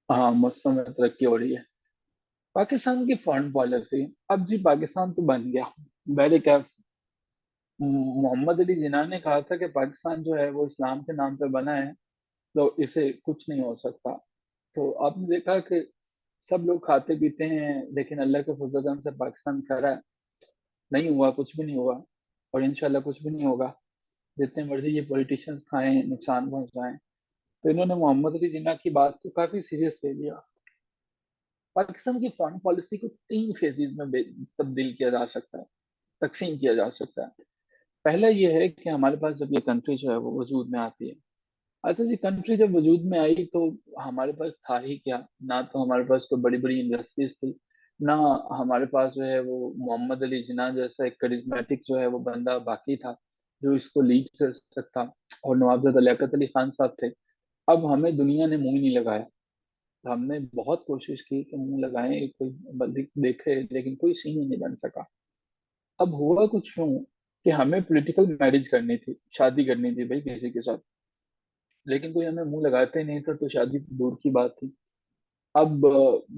हाँ, मुल्कों में तरक्की हो रही है। पाकिस्तान की फॉरेन पॉलिसी, अब जी पाकिस्तान तो बन गया। बहरकैफ मोहम्मद अली जिन्ना ने कहा था कि पाकिस्तान जो है वो इस्लाम के नाम पे बना है, तो इसे कुछ नहीं हो सकता। तो आपने देखा कि सब लोग खाते पीते हैं, लेकिन अल्लाह के फजल से पाकिस्तान खड़ा है। नहीं हुआ, कुछ भी नहीं हुआ, और इंशाल्लाह कुछ भी नहीं होगा। जितने मर्जी ये पॉलिटिशियंस खाएं, नुकसान पहुंचाएं। तो इन्होंने मोहम्मद अली जिन्ना की बात को काफी सीरियस ले लिया। पाकिस्तान की फॉरेन पॉलिसी को 3 फेजेस में तब्दील किया जा सकता है, तकसीम किया जा सकता है। पहला ये है कि हमारे पास जब ये कंट्री जो है वो वजूद में आती है। अच्छा जी, कंट्री जब वजूद में आई तो हमारे पास था ही क्या? ना तो हमारे पास कोई बड़ी बड़ी इंडस्ट्रीज थी, ना हमारे पास जो है वो मोहम्मद अली जिन्ना जैसा एक करिश्मेटिक जो है वो बंदा बाकी था जो इसको लीड कर सकता, और नवाबजादा लियाकत अली खान साहब थे। अब हमें दुनिया ने मुंह ही नहीं लगाया। हमने बहुत कोशिश की कि मुंह लगाएं, कोई बंदी देखे, लेकिन कोई सीन ही नहीं बन सका। अब हुआ कुछ यूं कि हमें पॉलिटिकल मैरिज करनी थी, शादी करनी थी भाई किसी के साथ, लेकिन कोई हमें मुंह लगाते नहीं था, तो शादी तो दूर की बात थी। अब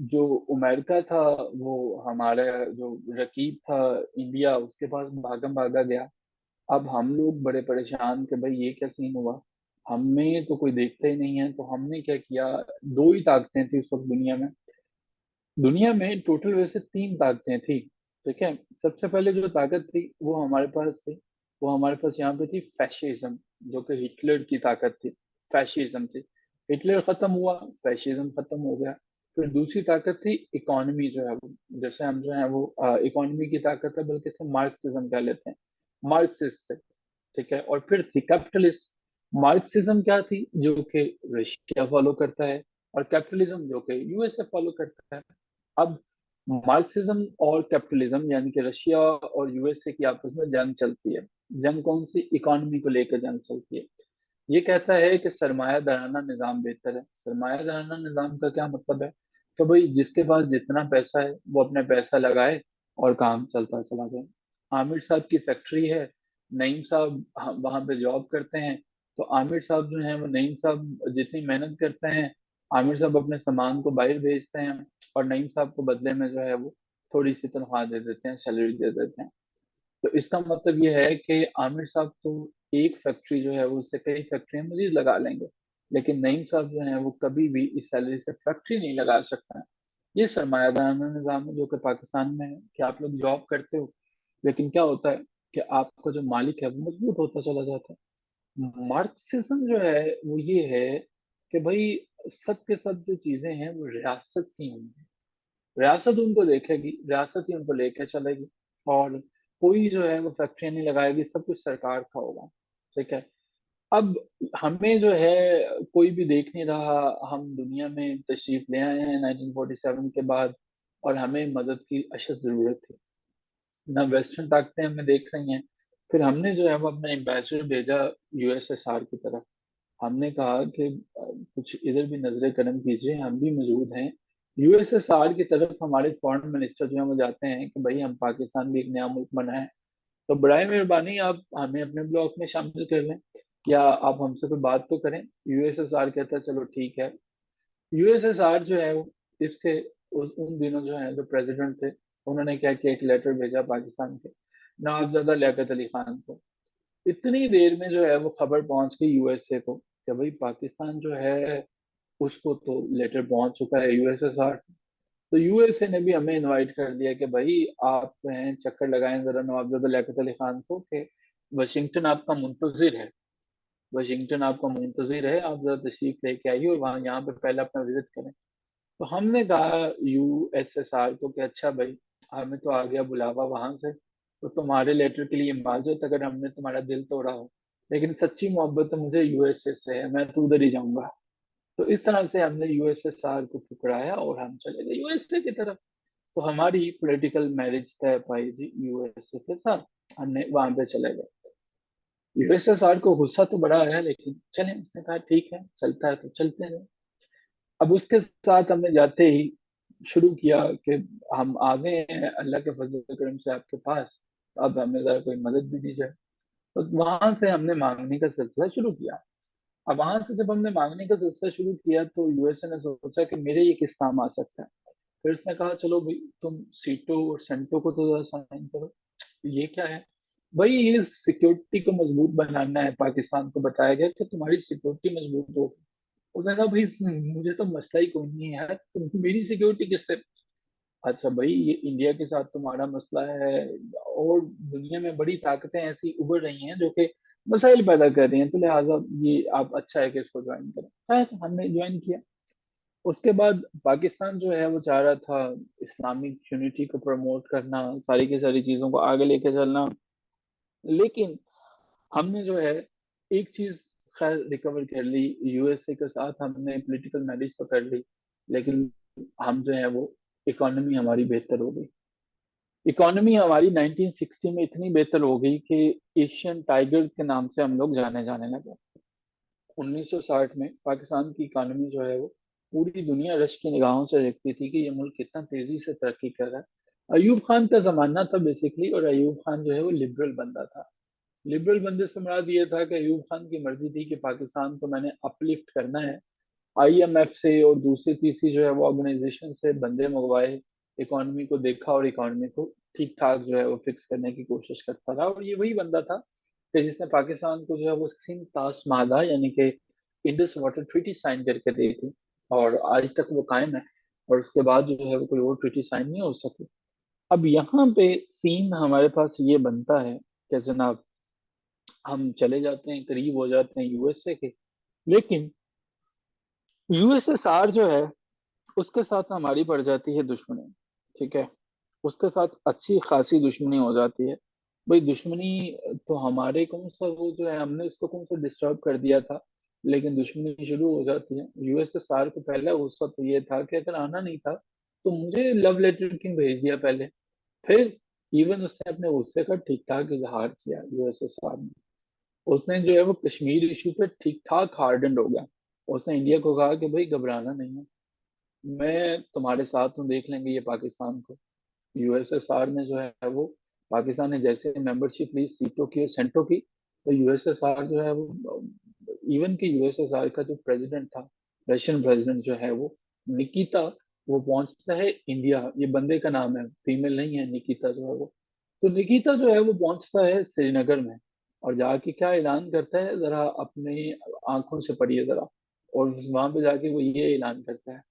जो अमेरिका था, वो हमारा जो रकीब था इंडिया, उसके पास भागम भागा गया। अब हम लोग बड़े परेशान कि भाई ये क्या सीन हुआ। हमें तो कोई देखता ही नहीं है, तो हमने क्या किया, दो ही ताकतें थी उस वक्त दुनिया में। दुनिया में टोटल वैसे तीन ताकतें थी, ठीक है। सबसे पहले जो ताकत थी वो हमारे पास थी, वो हमारे पास यहाँ पे थी फैशिज्म, जो कि हिटलर की ताकत थी। फैशिज्म थी, हिटलर खत्म हुआ, फैशिज्म खत्म हो गया। फिर दूसरी ताकत थी इकोनॉमी, जो है वो, जैसे हम जो है वो इकोनॉमी की ताकत है, बल्कि इसे मार्क्सिज्म कह लेते हैं, मार्क्सिस्ट, ठीक है। और फिर थी कैपिटलिस्ट। मार्क्सिज्म क्या थी, जो कि रशिया फॉलो करता है, और कैपिटलिज्म जो कि यूएसए फॉलो करता है। अब मार्क्सिज्म और कैपिटलिज्म यानी कि रशिया और यूएसए की आपस में जंग चलती है। जंग कौन सी, इकोनॉमी को लेकर जंग चलती है। ये कहता है कि सरमायादाराना निजाम बेहतर है। सरमायादाराना निजाम का क्या मतलब है, तो भाई जिसके पास जितना पैसा है वो अपना पैसा लगाए और काम चलता चला जाए। आमिर साहब की फैक्ट्री है, नईम साहब वहां पे जॉब करते हैं, तो आमिर साहब जो है वो नईम साहब जितनी मेहनत करते हैं, आमिर साहब अपने सामान को बाहर भेजते हैं, और नईम साहब को बदले में जो है वो थोड़ी सी तनख्वाह दे देते हैं, सैलरी दे देते हैं। तो इसका मतलब ये है कि आमिर साहब तो एक फैक्ट्री जो है वो उससे कई फैक्ट्रियां मजीद लगा लेंगे, लेकिन नईम साहब जो है वो कभी भी इस सैलरी से फैक्ट्री नहीं लगा सकता है। ये सरमायादाराना निजाम है जो कि पाकिस्तान में है, कि आप लोग जॉब करते हो, लेकिन क्या होता है कि आपका जो मालिक है वो मजबूत होता चला जाता है। मार्क्सिज्म जो है वो ये है कि भाई सब के सब जो चीजें हैं वो रियासत की होंगी, रियासत उनको देखेगी, रियासत ही उनको लेके चलेगी, और कोई जो है वो फैक्ट्री नहीं लगाएगी, सब कुछ सरकार का होगा, ठीक है। अब हमें जो है कोई भी देख नहीं रहा, हम दुनिया में तशरीफ ले आए हैं 1947 के बाद, और हमें मदद की अशद जरूरत थी, ना वेस्टर्न ताकतें हमें देख रही हैं। फिर हमने जो है वो अपना एम्बेसडर भेजा यूएसएसआर की तरफ। हमने कहा कि कुछ इधर भी नजर कदम कीजिए, हम भी मौजूद हैं। यूएसएसआर की तरफ हमारे फॉरेन मिनिस्टर जो है वो जाते हैं कि भाई हम पाकिस्तान भी एक नया मुल्क बना है, तो बराए मेहरबानी आप हमें अपने ब्लॉक में शामिल कर लें, या आप हमसे कोई बात तो करें। यूएसएसआर कहता है चलो ठीक है। यूएसएसआर जो है वो इसके उन दिनों जो है जो प्रेसिडेंट थे, उन्होंने क्या किया, एक लेटर भेजा पाकिस्तान के नवाबजादा लियाकत अली खान को। इतनी देर में जो है वो खबर पहुंच गई यूएसए को कि भाई पाकिस्तान जो है उसको तो लेटर पहुंच चुका है यूएसएसआर से। तो यूएसए ने भी हमें इनवाइट कर दिया कि भाई आप जो है चक्कर लगाएं जरा नवाबजादा लियाकत अली खान को, कि वाशिंगटन आपका मुंतजिर है, वाशिंगटन आपका मुंतजिर है, आप जरा तशरीफ लेके आइए और वहाँ यहाँ पे पहले अपना विजिट करें। तो हमने कहा यूएसएसआर को कि अच्छा भाई, हमें तो आ गया बुलावा वहां से, तो तुम्हारे लेटर के लिए माजरत अगर हमने तुम्हारा दिल तोड़ा हो, लेकिन सच्ची मोहब्बत तो मुझे यूएसए से है, मैं तो उधर ही जाऊंगा। तो इस तरह से हमने यूएसएसआर को ठुकराया और हम चले गए यूएसए की तरफ। तो हमारी पॉलिटिकल मैरिज तय पाई थी यूएसए के साथ, हमने वहां पे चले गए। यूएसएसआर को गुस्सा तो बड़ा आया, लेकिन चले, उसने कहा ठीक है चलता है तो चलते हैं। अब उसके साथ हमने जाते ही शुरू किया कि हम आ गए हैं अल्लाह के फजल करम से आपके पास, अब हमें जरा कोई मदद भी दी जाए। तो वहां से हमने मांगने का सिलसिला शुरू किया। अब वहां से जब हमने मांगने का सिलसिला शुरू किया तो यूएसए ने सोचा कि मेरे ये किस काम आ सकता है। फिर उसने कहा चलो भाई तुम सीटो और सेंटो को तो जरा साइन करो। ये क्या है, भाई ये सिक्योरिटी को मजबूत बनाना है, पाकिस्तान को बताया गया कि तुम्हारी सिक्योरिटी मजबूत हो। उसने कहा भाई मुझे तो मसला ही कोई नहीं है यार, तुम मेरी सिक्योरिटी किससे। अच्छा भाई ये इंडिया के साथ तुम्हारा मसला है, और दुनिया में बड़ी ताकतें ऐसी उभर रही हैं जो कि मसाइल पैदा कर रही हैं, तो लिहाजा ये आप अच्छा है कि इसको ज्वाइन करें। खैर हमने ज्वाइन किया। उसके बाद पाकिस्तान जो है वो चाह रहा था इस्लामिक यूनिटी को प्रमोट करना, सारी की सारी चीजों को आगे लेके चलना, लेकिन हमने जो है एक चीज खैर रिकवर कर ली, यूएसए के साथ हमने पॉलिटिकल मैरिज तो कर ली, लेकिन हम जो है वो इकोनॉमी हमारी बेहतर हो गई। इकोनॉमी हमारी 1960 में इतनी बेहतर हो गई कि एशियन टाइगर के नाम से हम लोग जाने जाने लगे। 1960 में पाकिस्तान की इकोनॉमी जो है वो पूरी दुनिया रश की निगाहों से देखती थी कि ये मुल्क कितना तेजी से तरक्की कर रहा है। अयूब खान का जमाना था बेसिकली, और अयूब खान जो है वो लिबरल बंदा था। लिबरल बंदे से मुराद ये था कि अयूब खान की मर्जी थी कि पाकिस्तान को मैंने अपलिफ्ट करना है, आईएमएफ से और दूसरी तीसरी जो है वो ऑर्गेनाइजेशन से बंदे मंगवाए, इकोनॉमी को देखा और इकोनॉमी को ठीक ठाक जो है वो फिक्स करने की कोशिश करता रहा। और ये वही बंदा था कि जिसने पाकिस्तान को जो है वो सिंध ताश मादा यानी कि इंडस वाटर ट्रीटी साइन करके दी थी, और आज तक वो कायम है। और उसके बाद जो है वो कोई और ट्रीटी साइन नहीं हो सकी। अब यहाँ पे सीन हमारे पास ये बनता है कि जनाब, हम चले जाते हैं, करीब हो जाते हैं यूएसए के, लेकिन यूएसएसआर जो है उसके साथ हमारी पड़ जाती है दुश्मनी। ठीक है, उसके साथ अच्छी खासी दुश्मनी हो जाती है। भाई दुश्मनी तो हमारे कौन सा वो जो है, हमने उसको कौन सा डिस्टर्ब कर दिया था, लेकिन दुश्मनी शुरू हो जाती है। यूएसएसआर को पहले गुस्सा तो ये था कि अगर आना नहीं था तो मुझे लव लेटर क्यों भेज दिया पहले। फिर इवन उसने अपने गुस्से का ठीक ठाक इजहार किया यूएसएसआर ने। उसने जो है वो कश्मीर इशू पे ठीक ठाक हार्डन हो गया। उसने इंडिया को कहा कि भाई घबराना नहीं है, मैं तुम्हारे साथ हूँ, देख लेंगे ये पाकिस्तान को। यूएसएसआर ने जो है वो, पाकिस्तान ने जैसे मेंबरशिप ली सीटों की और सेंटों की, तो यूएसएसआर जो है वो, इवन कि यूएसएसआर का जो प्रेसिडेंट था, रशियन प्रेसिडेंट जो है वो निकिता, वो पहुंचता है इंडिया। ये बंदे का नाम है, फीमेल नहीं है निकिता जो है वो। तो निकिता जो है वो पहुंचता है श्रीनगर में, और जाके क्या ऐलान करता है, जरा अपनी आंखों से पढ़िए जरा। और वहां पे जाके वो ये ऐलान करता है,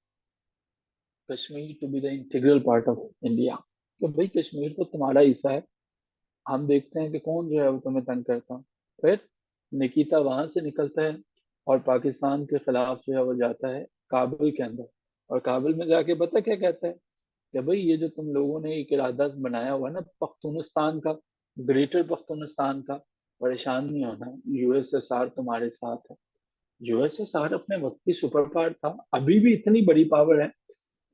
Kashmir to be the integral part of India. तो भाई कश्मीर तो तुम्हारा हिस्सा है, हम देखते हैं कि कौन जो है वो तुम्हें तंग करता है। फिर निकिता वहां से निकलता है और पाकिस्तान के खिलाफ जो है वो जाता है काबुल के अंदर। और काबुल में जाके पता क्या कहता है, कि भाई ये जो तुम लोगों ने एक इरादा बनाया हुआ है ना पख्तूनिस्तान का, ग्रेटर पख्तूनिस्तान का, परेशान नहीं होना, यूएसएसआर तुम्हारे साथ है। यूएसएसआर अपने वक्त की सुपर पावर था, अभी भी इतनी बड़ी पावर है।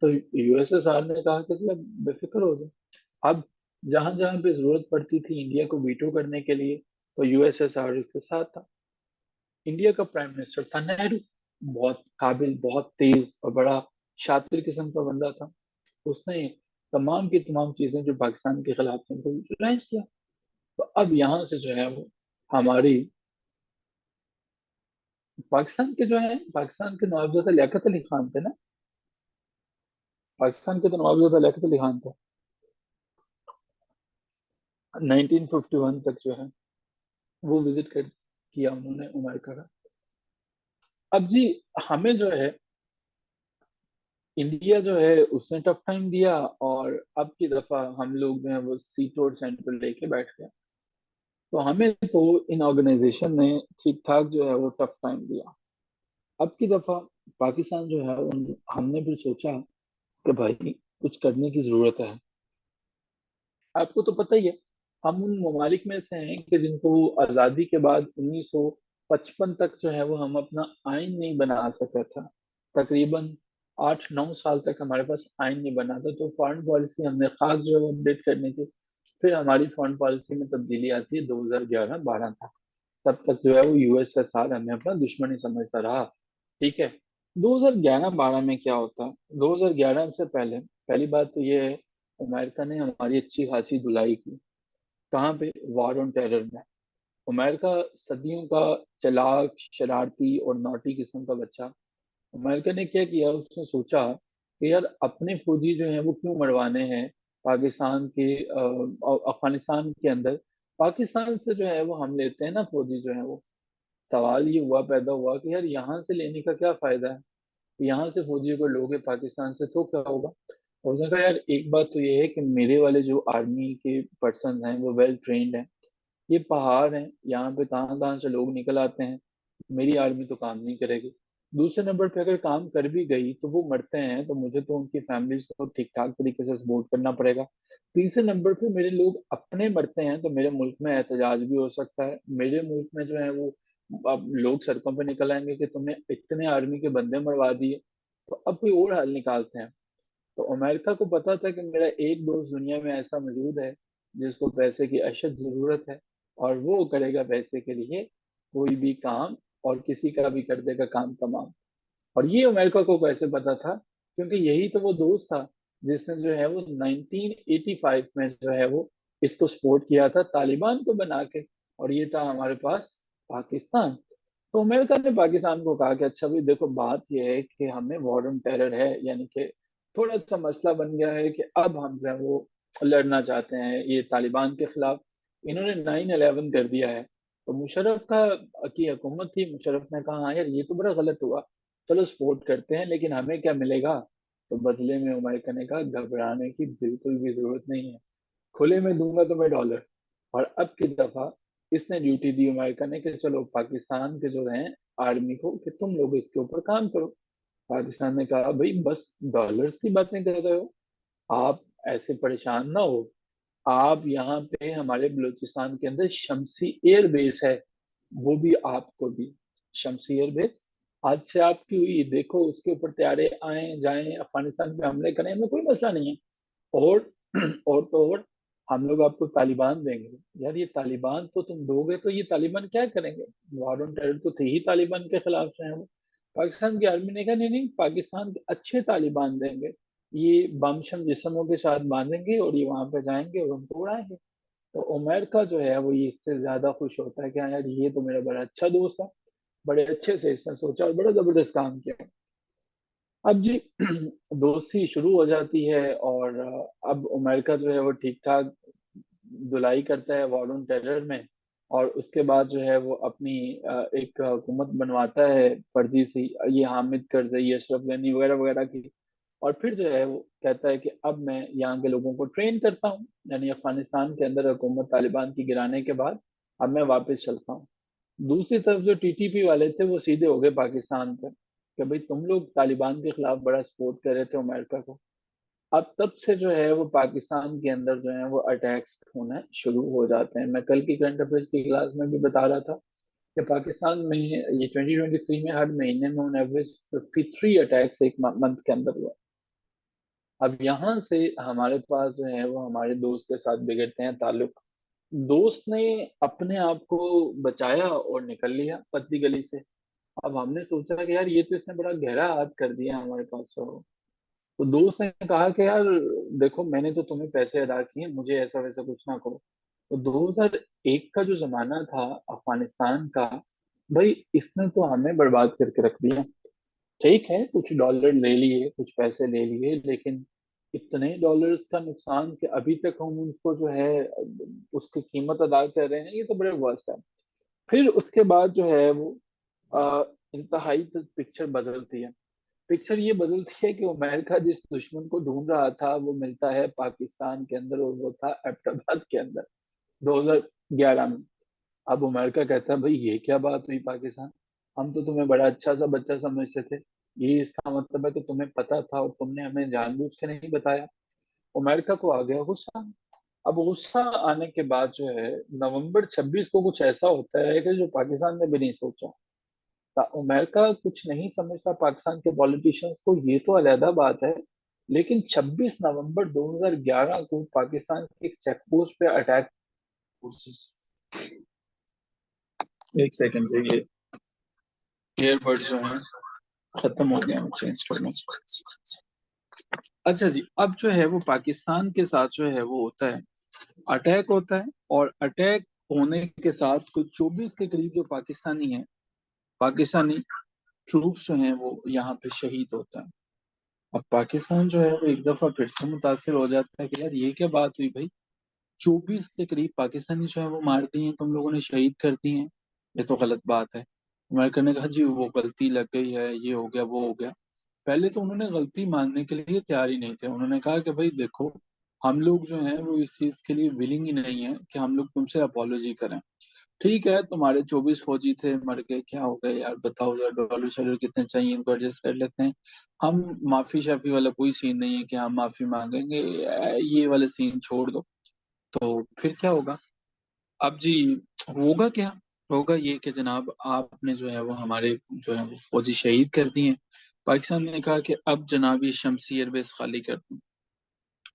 तो यूएसएसआर ने कहा कि चलो बेफिक्र हो जाओ। अब जहां जहां पे जरूरत पड़ती थी इंडिया को वीटो करने के लिए, तो यूएसएसआर के साथ था। इंडिया का प्राइम मिनिस्टर था नेहरू, बहुत काबिल, बहुत तेज और बड़ा शातिर किस्म का बंदा था। उसने तमाम की तमाम चीजें जो पाकिस्तान के खिलाफ थी उनको यूटिलाइज किया। तो अब यहाँ से जो है वो हमारी, पाकिस्तान के जो है, पाकिस्तान के नवाबजादा लियाकत अली खान थे ना, पाकिस्तान के तो नवाबजादा लियाकत अली खान थे। 1951 तक जो है वो विजिट कर किया उन्होंने अमेरिका का। अब जी, हमें जो है इंडिया जो है उसने टफ टाइम दिया, और अब की दफा हम लोग जो है वो सीट और सेंटर लेके बैठ गए। तो हमें तो इन ऑर्गेनाइजेशन ने ठीक ठाक जो है वो टफ टाइम दिया। अब की दफा पाकिस्तान जो है हमने फिर सोचा कि भाई कुछ करने की जरूरत है। आपको तो पता ही है, हम उन ममालिक में से हैं कि जिनको आज़ादी के बाद 1955 तक जो है वो हम अपना आइन नहीं बना सका था। तकरीबन 8-9 साल तक हमारे पास आइन नहीं बना था, तो फॉरेन पॉलिसी हमने खास जो है अपडेट करनी थी। फिर हमारी फॉरेन पॉलिसी में तब्दीली आती है 2011-12 तक। तब तक जो है वो यूएसएसआर हमें अपना दुश्मनी समझता रहा। ठीक है, 2011-12 में क्या होता है, 2011 से पहले पहली बात तो ये है, अमेरिका ने हमारी अच्छी खासी धुलाई की। कहाँ पे, वॉर ऑन टेरर में। अमेरिका सदियों का चालाक, शरारती और नॉटी किस्म का बच्चा। अमेरिका ने क्या किया, उसने सोचा कि यार अपने फौजी जो हैं वो क्यों मरवाने हैं पाकिस्तान के, अफगानिस्तान के अंदर। पाकिस्तान से जो है वो हम लेते हैं ना फौजी जो है वो। सवाल ये हुआ, पैदा हुआ कि यार यहाँ से लेने का क्या फायदा है, यहाँ से फौजी को लोगे पाकिस्तान से तो क्या होगा। और उसने कहा यार एक बात तो ये है कि मेरे वाले जो आर्मी के पर्सन हैं वो वेल ट्रेंड हैं। ये पहाड़ हैं, यहाँ पे कहाँ कहाँ से लोग निकल आते हैं, मेरी आर्मी तो काम नहीं करेगी। दूसरे नंबर पे अगर काम कर भी गई तो वो मरते हैं, तो मुझे तो उनकी फैमिलीज को ठीक ठाक तरीके से सपोर्ट करना पड़ेगा। तीसरे नंबर पे मेरे लोग अपने मरते हैं तो मेरे मुल्क में एहतजाज भी हो सकता है, मेरे मुल्क में जो है वो अब लोग सड़कों पे निकल आएंगे कि तुमने इतने आर्मी के बंदे मरवा दिए। तो अब कोई और हल निकालते हैं। तो अमेरिका को पता था कि मेरा एक दोस्त दुनिया में ऐसा मौजूद है जिसको पैसे की अशद जरूरत है, और वो करेगा पैसे के लिए कोई भी काम, और किसी का भी कर देगा काम तमाम। और ये अमेरिका को कैसे पता था, क्योंकि यही तो वो दोस्त था जिसने जो है वो 1985 में जो है वो इसको सपोर्ट किया था तालिबान को बना के। और ये था हमारे पास पाकिस्तान। तो अमेरिका ने पाकिस्तान को कहा कि अच्छा भाई देखो, बात यह है कि हमें वॉर ऑन टेरर है, यानी कि थोड़ा सा मसला बन गया है कि अब हम जो है वो लड़ना चाहते हैं ये तालिबान के खिलाफ। इन्होंने 9/11 कर दिया है, तो मुशर्रफ का की हुकूमत थी, मुशर्रफ ने कहा हाँ यार ये तो बड़ा गलत हुआ, चलो सपोर्ट करते हैं, लेकिन हमें क्या मिलेगा? तो बदले में अमेरिका ने कहा घबराने की बिल्कुल भी जरूरत नहीं है, खुले में दूंगा तुम्हें डॉलर। और अब की दफा इसने ड्यूटी दी अमेरिका ने कि चलो पाकिस्तान के जो हैं आर्मी को कि तुम लोग इसके ऊपर काम करो। पाकिस्तान ने कहा भाई बस डॉलर्स की बातें कर रहे हो, आप ऐसे परेशान ना हो। आप यहाँ पे हमारे बलूचिस्तान के अंदर शमसी एयर बेस है, वो भी आपको दी। शमसी एयर बेस आज से आपकी हुई, देखो उसके ऊपर तैयारे आए जाएं अफगानिस्तान पे हमले करें, हमें कोई मसला नहीं है। और और तो और हम लोग आपको तालिबान देंगे। यार ये तालिबान तो तुम दोगे तो ये तालिबान क्या करेंगे? वार ऑन टेरर तो थे ही तालिबान के खिलाफ जो है वो। पाकिस्तान की आर्मी ने कहा नहीं नहीं, पाकिस्तान के अच्छे तालिबान देंगे, ये बम शम जिस्मों के साथ बांधेंगे और ये वहां पे जाएंगे और उनको उड़ाएंगे। तो उमर का जो है वो ये इससे ज्यादा खुश होता है कि हाँ यार ये तो मेरा बड़ा अच्छा दोस्त है, बड़े अच्छे से इसने सोचा और बड़ा जबरदस्त काम किया। अब जी दोस्ती शुरू हो जाती है और अब उमर का जो है वो ठीक ठाक धुलाई करता है वॉर ऑन टेरर में। और उसके बाद जो है वो अपनी एक हुकूमत बनवाता है फर्जी सी, ये हामिद करजई अशरफ गनी वगैरह वगैरह की। और फिर जो है वो कहता है कि अब मैं यहाँ के लोगों को ट्रेन करता हूँ, यानी अफगानिस्तान के अंदर हुकूमत तालिबान की गिराने के बाद अब मैं वापस चलता हूँ। दूसरी तरफ जो टीटीपी वाले थे वो सीधे हो गए पाकिस्तान पर कि भाई तुम लोग तालिबान के खिलाफ बड़ा सपोर्ट कर रहे थे अमेरिका को। अब तब से जो है वो पाकिस्तान के अंदर जो है वो अटैक्स होना शुरू हो जाते हैं। मैं कल की करंट अफेयर्स की क्लास में भी बता रहा था कि पाकिस्तान में ये 2023 में हर महीने में ऑन एवरेज 53 अटैक्स एक मंथ के अंदर हुआ। अब यहाँ से हमारे पास जो है वो हमारे दोस्त के साथ बिगड़ते हैं ताल्लुक। दोस्त ने अपने आप को बचाया और निकल लिया पतली गली से। अब हमने सोचा कि यार ये तो इसने बड़ा गहरा हाथ कर दिया हमारे पास। तो दोस्त ने कहा कि यार देखो मैंने तो तुम्हें पैसे अदा किए, मुझे ऐसा वैसा कुछ ना करो। तो 2001 का जो जमाना था अफगानिस्तान का, भाई इसने तो हमें बर्बाद करके रख दिया। ठीक है कुछ डॉलर ले लिए, कुछ पैसे ले लिए, लेकिन इतने डॉलर्स का नुकसान कि अभी तक हम उनको जो है उसकी कीमत अदा कर रहे हैं, ये तो बड़े वर्स्ट है। फिर उसके बाद जो है वो इंतहाई पिक्चर बदलती है। पिक्चर ये बदलती है कि अमेरिका जिस दुश्मन को ढूंढ रहा था वो मिलता है पाकिस्तान के अंदर, और वो था एबटाबाद के अंदर 2011 में। अब अमेरिका कहता है भाई ये क्या बात हुई पाकिस्तान, हम तो तुम्हें बड़ा अच्छा सा बच्चा समझते थे, ये इसका मतलब है कि तुम्हें पता था और तुमने हमें जानबूझ के नहीं बताया। अमेरिका को आ गया गुस्सा। अब गुस्सा आने के बाद जो है नवंबर 26 को कुछ ऐसा होता है कि जो पाकिस्तान ने भी नहीं सोचा। अमेरिका कुछ नहीं समझता पाकिस्तान के पॉलिटिशियंस को, ये तो अलहदा बात है, लेकिन 26 नवंबर 2011 को पाकिस्तान के एक चेक पोस्ट पे अटैक। एक सेकंड से ये ईयरबड जो है खत्म हो गया, चेंज करना। अच्छा जी, अब जो है वो पाकिस्तान के साथ जो है वो होता है अटैक होता है। और अटैक होने के साथ कुछ 24 के करीब जो पाकिस्तानी है, पाकिस्तानी ट्रूप्स जो हैं वो यहाँ पे शहीद होता है। अब पाकिस्तान जो है वो एक दफा फिर से मुतासिर हो जाता है कि यार ये क्या बात हुई भाई, 24 के करीब पाकिस्तानी जो है वो मार दिए हैं तुम लोगों ने, शहीद कर दिए हैं, ये तो गलत बात है। अमेरिका ने कहा जी वो गलती लग गई है, ये हो गया वो हो गया। पहले तो उन्होंने गलती मानने के लिए तैयार ही नहीं थे। उन्होंने कहा कि भाई देखो हम लोग जो हैं वो इस चीज के लिए विलिंग ही नहीं है कि हम लोग तुमसे अपॉलोजी करें। ठीक है तुम्हारे 24 फौजी थे मर गए, क्या हो गए यार, बताओ यार डॉलर शॉलर कितने चाहिए इनको एडजस्ट कर लेते हैं। हम माफी शाफी वाला कोई सीन नहीं है कि हम माफी मांगेंगे, ये वाले सीन छोड़ दो। तो फिर क्या होगा? अब जी होगा क्या? होगा ये कि जनाब आपने जो है वो हमारे जो है वो फौजी शहीद कर दिए हैं। पाकिस्तान ने कहा कि अब जनाब ये शमसी एयरबेस खाली कर दूं,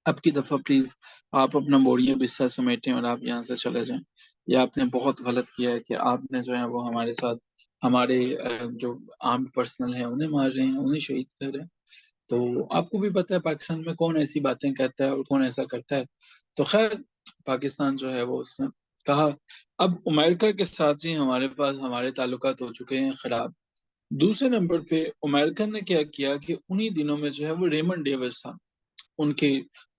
अब की दफा प्लीज आप अपना बोरिया बिस्तर समेटें और आप यहाँ से चले जाएं। ये आपने बहुत गलत किया है कि आपने जो है वो हमारे साथ हमारे जो आर्म्ड पर्सनल हैं उन्हें मार रहे हैं, उन्हें शहीद कर रहे हैं। तो आपको भी पता है पाकिस्तान में कौन ऐसी बातें कहता है और कौन ऐसा करता है। तो खैर पाकिस्तान जो है वो उसने कहा। अब अमेरिका के साथ ही हमारे पास हमारे ताल्लुकात हो चुके हैं खराब। दूसरे नंबर पे अमेरिका ने क्या किया कि उन्हीं दिनों में जो है वो रेमंड डेविस था, उनके,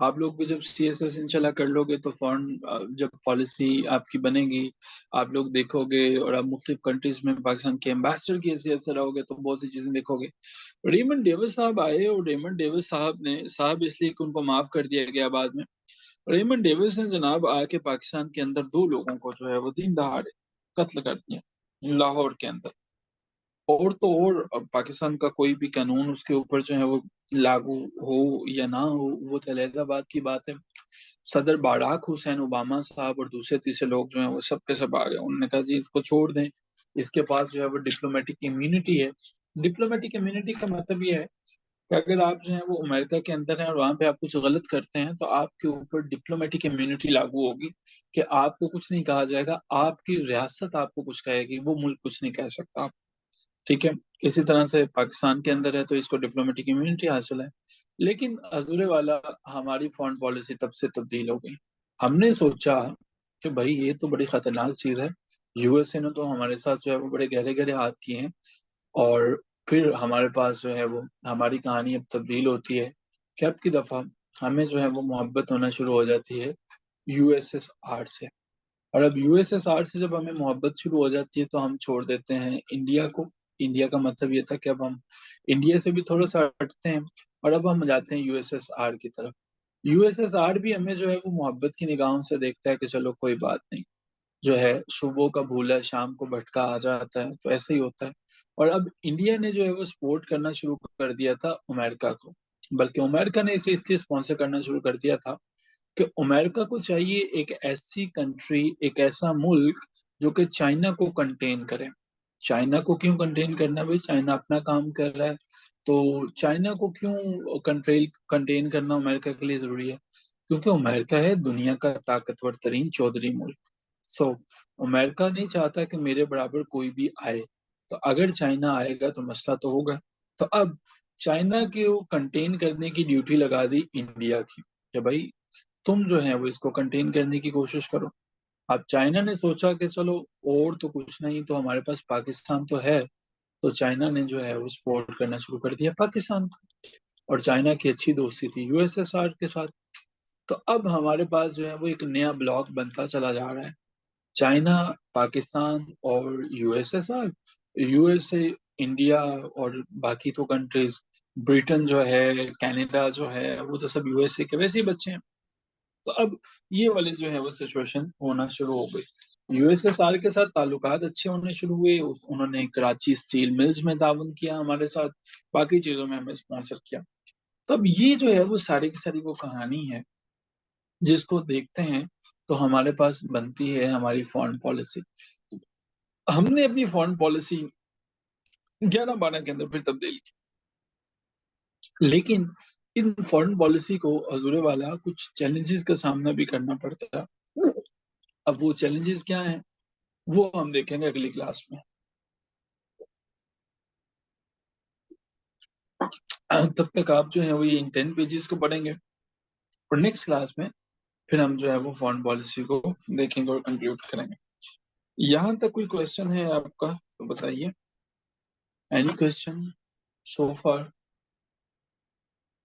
आप लोग भी जब CSS इंशाल्लाह कर लोगे तो फॉरेन जब पॉलिसी आपकी बनेगी, आप लोग देखोगे और आप मुख्तलिफ कंट्रीज में पाकिस्तान के एम्बेसडर की हैसियत से रहोगे तो बहुत सी चीजें देखोगे। रेमंड डेविस साहब आए और रेमंड डेविस साहब ने, साहब इसलिए कि उनको माफ कर दिया गया बाद में, रेमंड डेविस ने जनाब आके पाकिस्तान के अंदर दो लोगों को जो है वो दिन दहाड़े कत्ल कर दिया लाहौर के अंदर। और तो और अब पाकिस्तान का कोई भी कानून उसके ऊपर जो है वो लागू हो या ना हो वो तो अलहदा बात की बात है। सदर बाराक हुसैन ओबामा साहब और दूसरे तीसरे लोग जो हैं वो सब के सब आ गए, उन्होंने कहा जी इसको छोड़ दें, इसके पास जो है वो डिप्लोमेटिक इम्यूनिटी है। डिप्लोमेटिक इम्यूनिटी का मतलब ये है कि अगर आप जो है वो अमेरिका के अंदर हैं और वहां पे आप कुछ गलत करते हैं तो आपके ऊपर डिप्लोमेटिक इम्यूनिटी लागू होगी, कि आपको कुछ नहीं कहा जाएगा, आपकी रियासत आपको कुछ कहेगी, वो मुल्क कुछ नहीं कह सकता। ठीक है, इसी तरह से पाकिस्तान के अंदर है तो इसको डिप्लोमेटिक इम्यूनिटी हासिल है। लेकिन अजूरे वाला, हमारी फॉरेन पॉलिसी तब से तब्दील हो गई। हमने सोचा कि भाई ये तो बड़ी खतरनाक चीज है, USA ने तो हमारे साथ जो है वो बड़े गहरे गहरे हाथ किए हैं। और फिर हमारे पास जो है वो हमारी कहानी अब तब्दील होती है कि अब की दफा हमें जो है वो मोहब्बत होना शुरू हो जाती है USSR से। और अब USSR से जब हमें मोहब्बत शुरू हो जाती है तो हम छोड़ देते हैं इंडिया को। इंडिया का मतलब ये था कि अब हम इंडिया से भी थोड़ा सा हटते हैं और अब हम जाते हैं USSR की तरफ। USSR भी हमें जो है वो मोहब्बत की निगाहों से देखता है कि चलो कोई बात नहीं, जो है सुबह का भूला शाम को भटका आ जाता है, तो ऐसे ही होता है। और अब इंडिया ने जो है वो सपोर्ट करना शुरू कर दिया था अमेरिका को, बल्कि अमेरिका ने इसे इसलिए स्पॉन्सर करना शुरू कर दिया था कि अमेरिका को चाहिए एक ऐसी कंट्री, एक ऐसा मुल्क जो कि चाइना को कंटेन करे। चाइना को क्यों कंटेन करना भाई, चाइना अपना काम कर रहा है, तो चाइना को क्यों कंटेन करना अमेरिका के लिए जरूरी है? क्योंकि अमेरिका है दुनिया का ताकतवर तरीन चौधरी मुल्क। सो अमेरिका नहीं चाहता कि मेरे बराबर कोई भी आए, तो अगर चाइना आएगा तो मसला तो होगा। तो अब चाइना की वो कंटेन करने की ड्यूटी लगा दी इंडिया की, कि भाई तुम जो है वो इसको कंटेन करने की कोशिश करो। अब चाइना ने सोचा कि चलो और तो कुछ नहीं तो हमारे पास पाकिस्तान तो है, तो चाइना ने जो है वो सपोर्ट करना शुरू कर दिया पाकिस्तान को। और चाइना की अच्छी दोस्ती थी USSR के साथ। तो अब हमारे पास जो है वो एक नया ब्लॉक बनता चला जा रहा है, चाइना, पाकिस्तान और USSR। USA, इंडिया और बाकी तो कंट्रीज, ब्रिटेन जो है, कनाडा जो है, वो तो सब USA के वैसे ही बच्चे हैं। तो अब ये वाली जो है वो सिचुएशन होना शुरू हो गई। USSR के साथ ताल्लुकात अच्छे होने शुरू हुए, उन्होंने कराची स्टील मिल्स में ताउन किया हमारे साथ, बाकी चीजों में हमें स्पॉन्सर किया। तो अब ये जो है वो सारी की सारी वो कहानी है जिसको देखते हैं तो हमारे पास बनती है हमारी फॉरेन पॉलिसी। हमने अपनी फॉरेन पॉलिसी 11-12 के अंदर फिर तब्दील की, लेकिन इन फॉरेन पॉलिसी को हजूरे वाला कुछ चैलेंजेस का सामना भी करना पड़ता है। अब वो चैलेंजेस क्या हैं वो हम देखेंगे अगली क्लास में। तब तक आप जो है वो ये इन 10 पेजेस को पढ़ेंगे और नेक्स्ट क्लास में फिर हम जो है वो फॉरेन पॉलिसी को देखेंगे और कंक्लूड करेंगे। यहाँ तक कोई क्वेश्चन है आपका तो बताइए। एनी क्वेश्चन सो फार?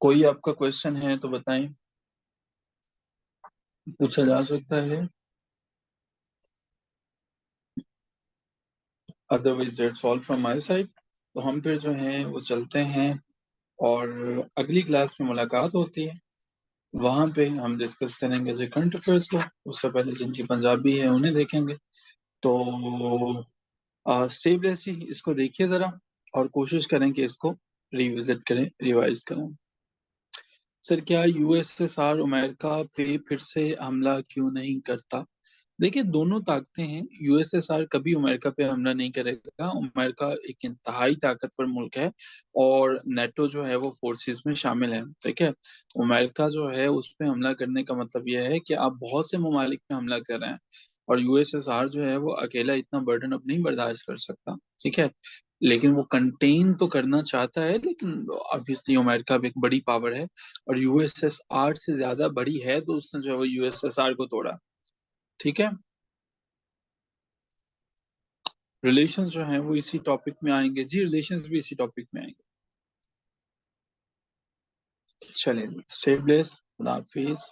कोई आपका क्वेश्चन है तो बताएं, पूछा जा सकता है। Otherwise that's all from my side. तो हम फिर जो हैं वो चलते हैं और अगली क्लास में मुलाकात होती है, वहां पे हम डिस्कस करेंगे जो करंट अफेयर्स को। उससे पहले जिनकी पंजाबी है उन्हें देखेंगे। तो स्टे ब्लेसी, इसको देखिए ज़रा और कोशिश करें कि इसको रिविजिट करें, रिवाइज करें। सर क्या USSR अमेरिका पे फिर से हमला क्यों नहीं करता? देखिए दोनों ताकतें हैं, USSR कभी अमेरिका पे हमला नहीं करेगा, अमेरिका एक इंतहाई ताकतवर मुल्क है और नेटो जो है वो फोर्सेस में शामिल है। ठीक है, अमेरिका जो है उस पे हमला करने का मतलब यह है कि आप बहुत से ममालिक पे हमला कर रहे हैं और USSR जो है वो अकेला इतना बर्डन अब नहीं बर्दाश्त कर सकता। ठीक है, लेकिन वो कंटेन तो करना चाहता है, लेकिन ऑब्वियसली अमेरिका भी एक बड़ी पावर है और USSR से ज्यादा बड़ी है, तो उसने जो है वो USSR को तोड़ा। ठीक है, रिलेशंस जो हैं वो इसी टॉपिक में आएंगे जी, रिलेशंस भी इसी टॉपिक में आएंगे। चलिए, स्टे ब्लेस, खुदा हाफिज।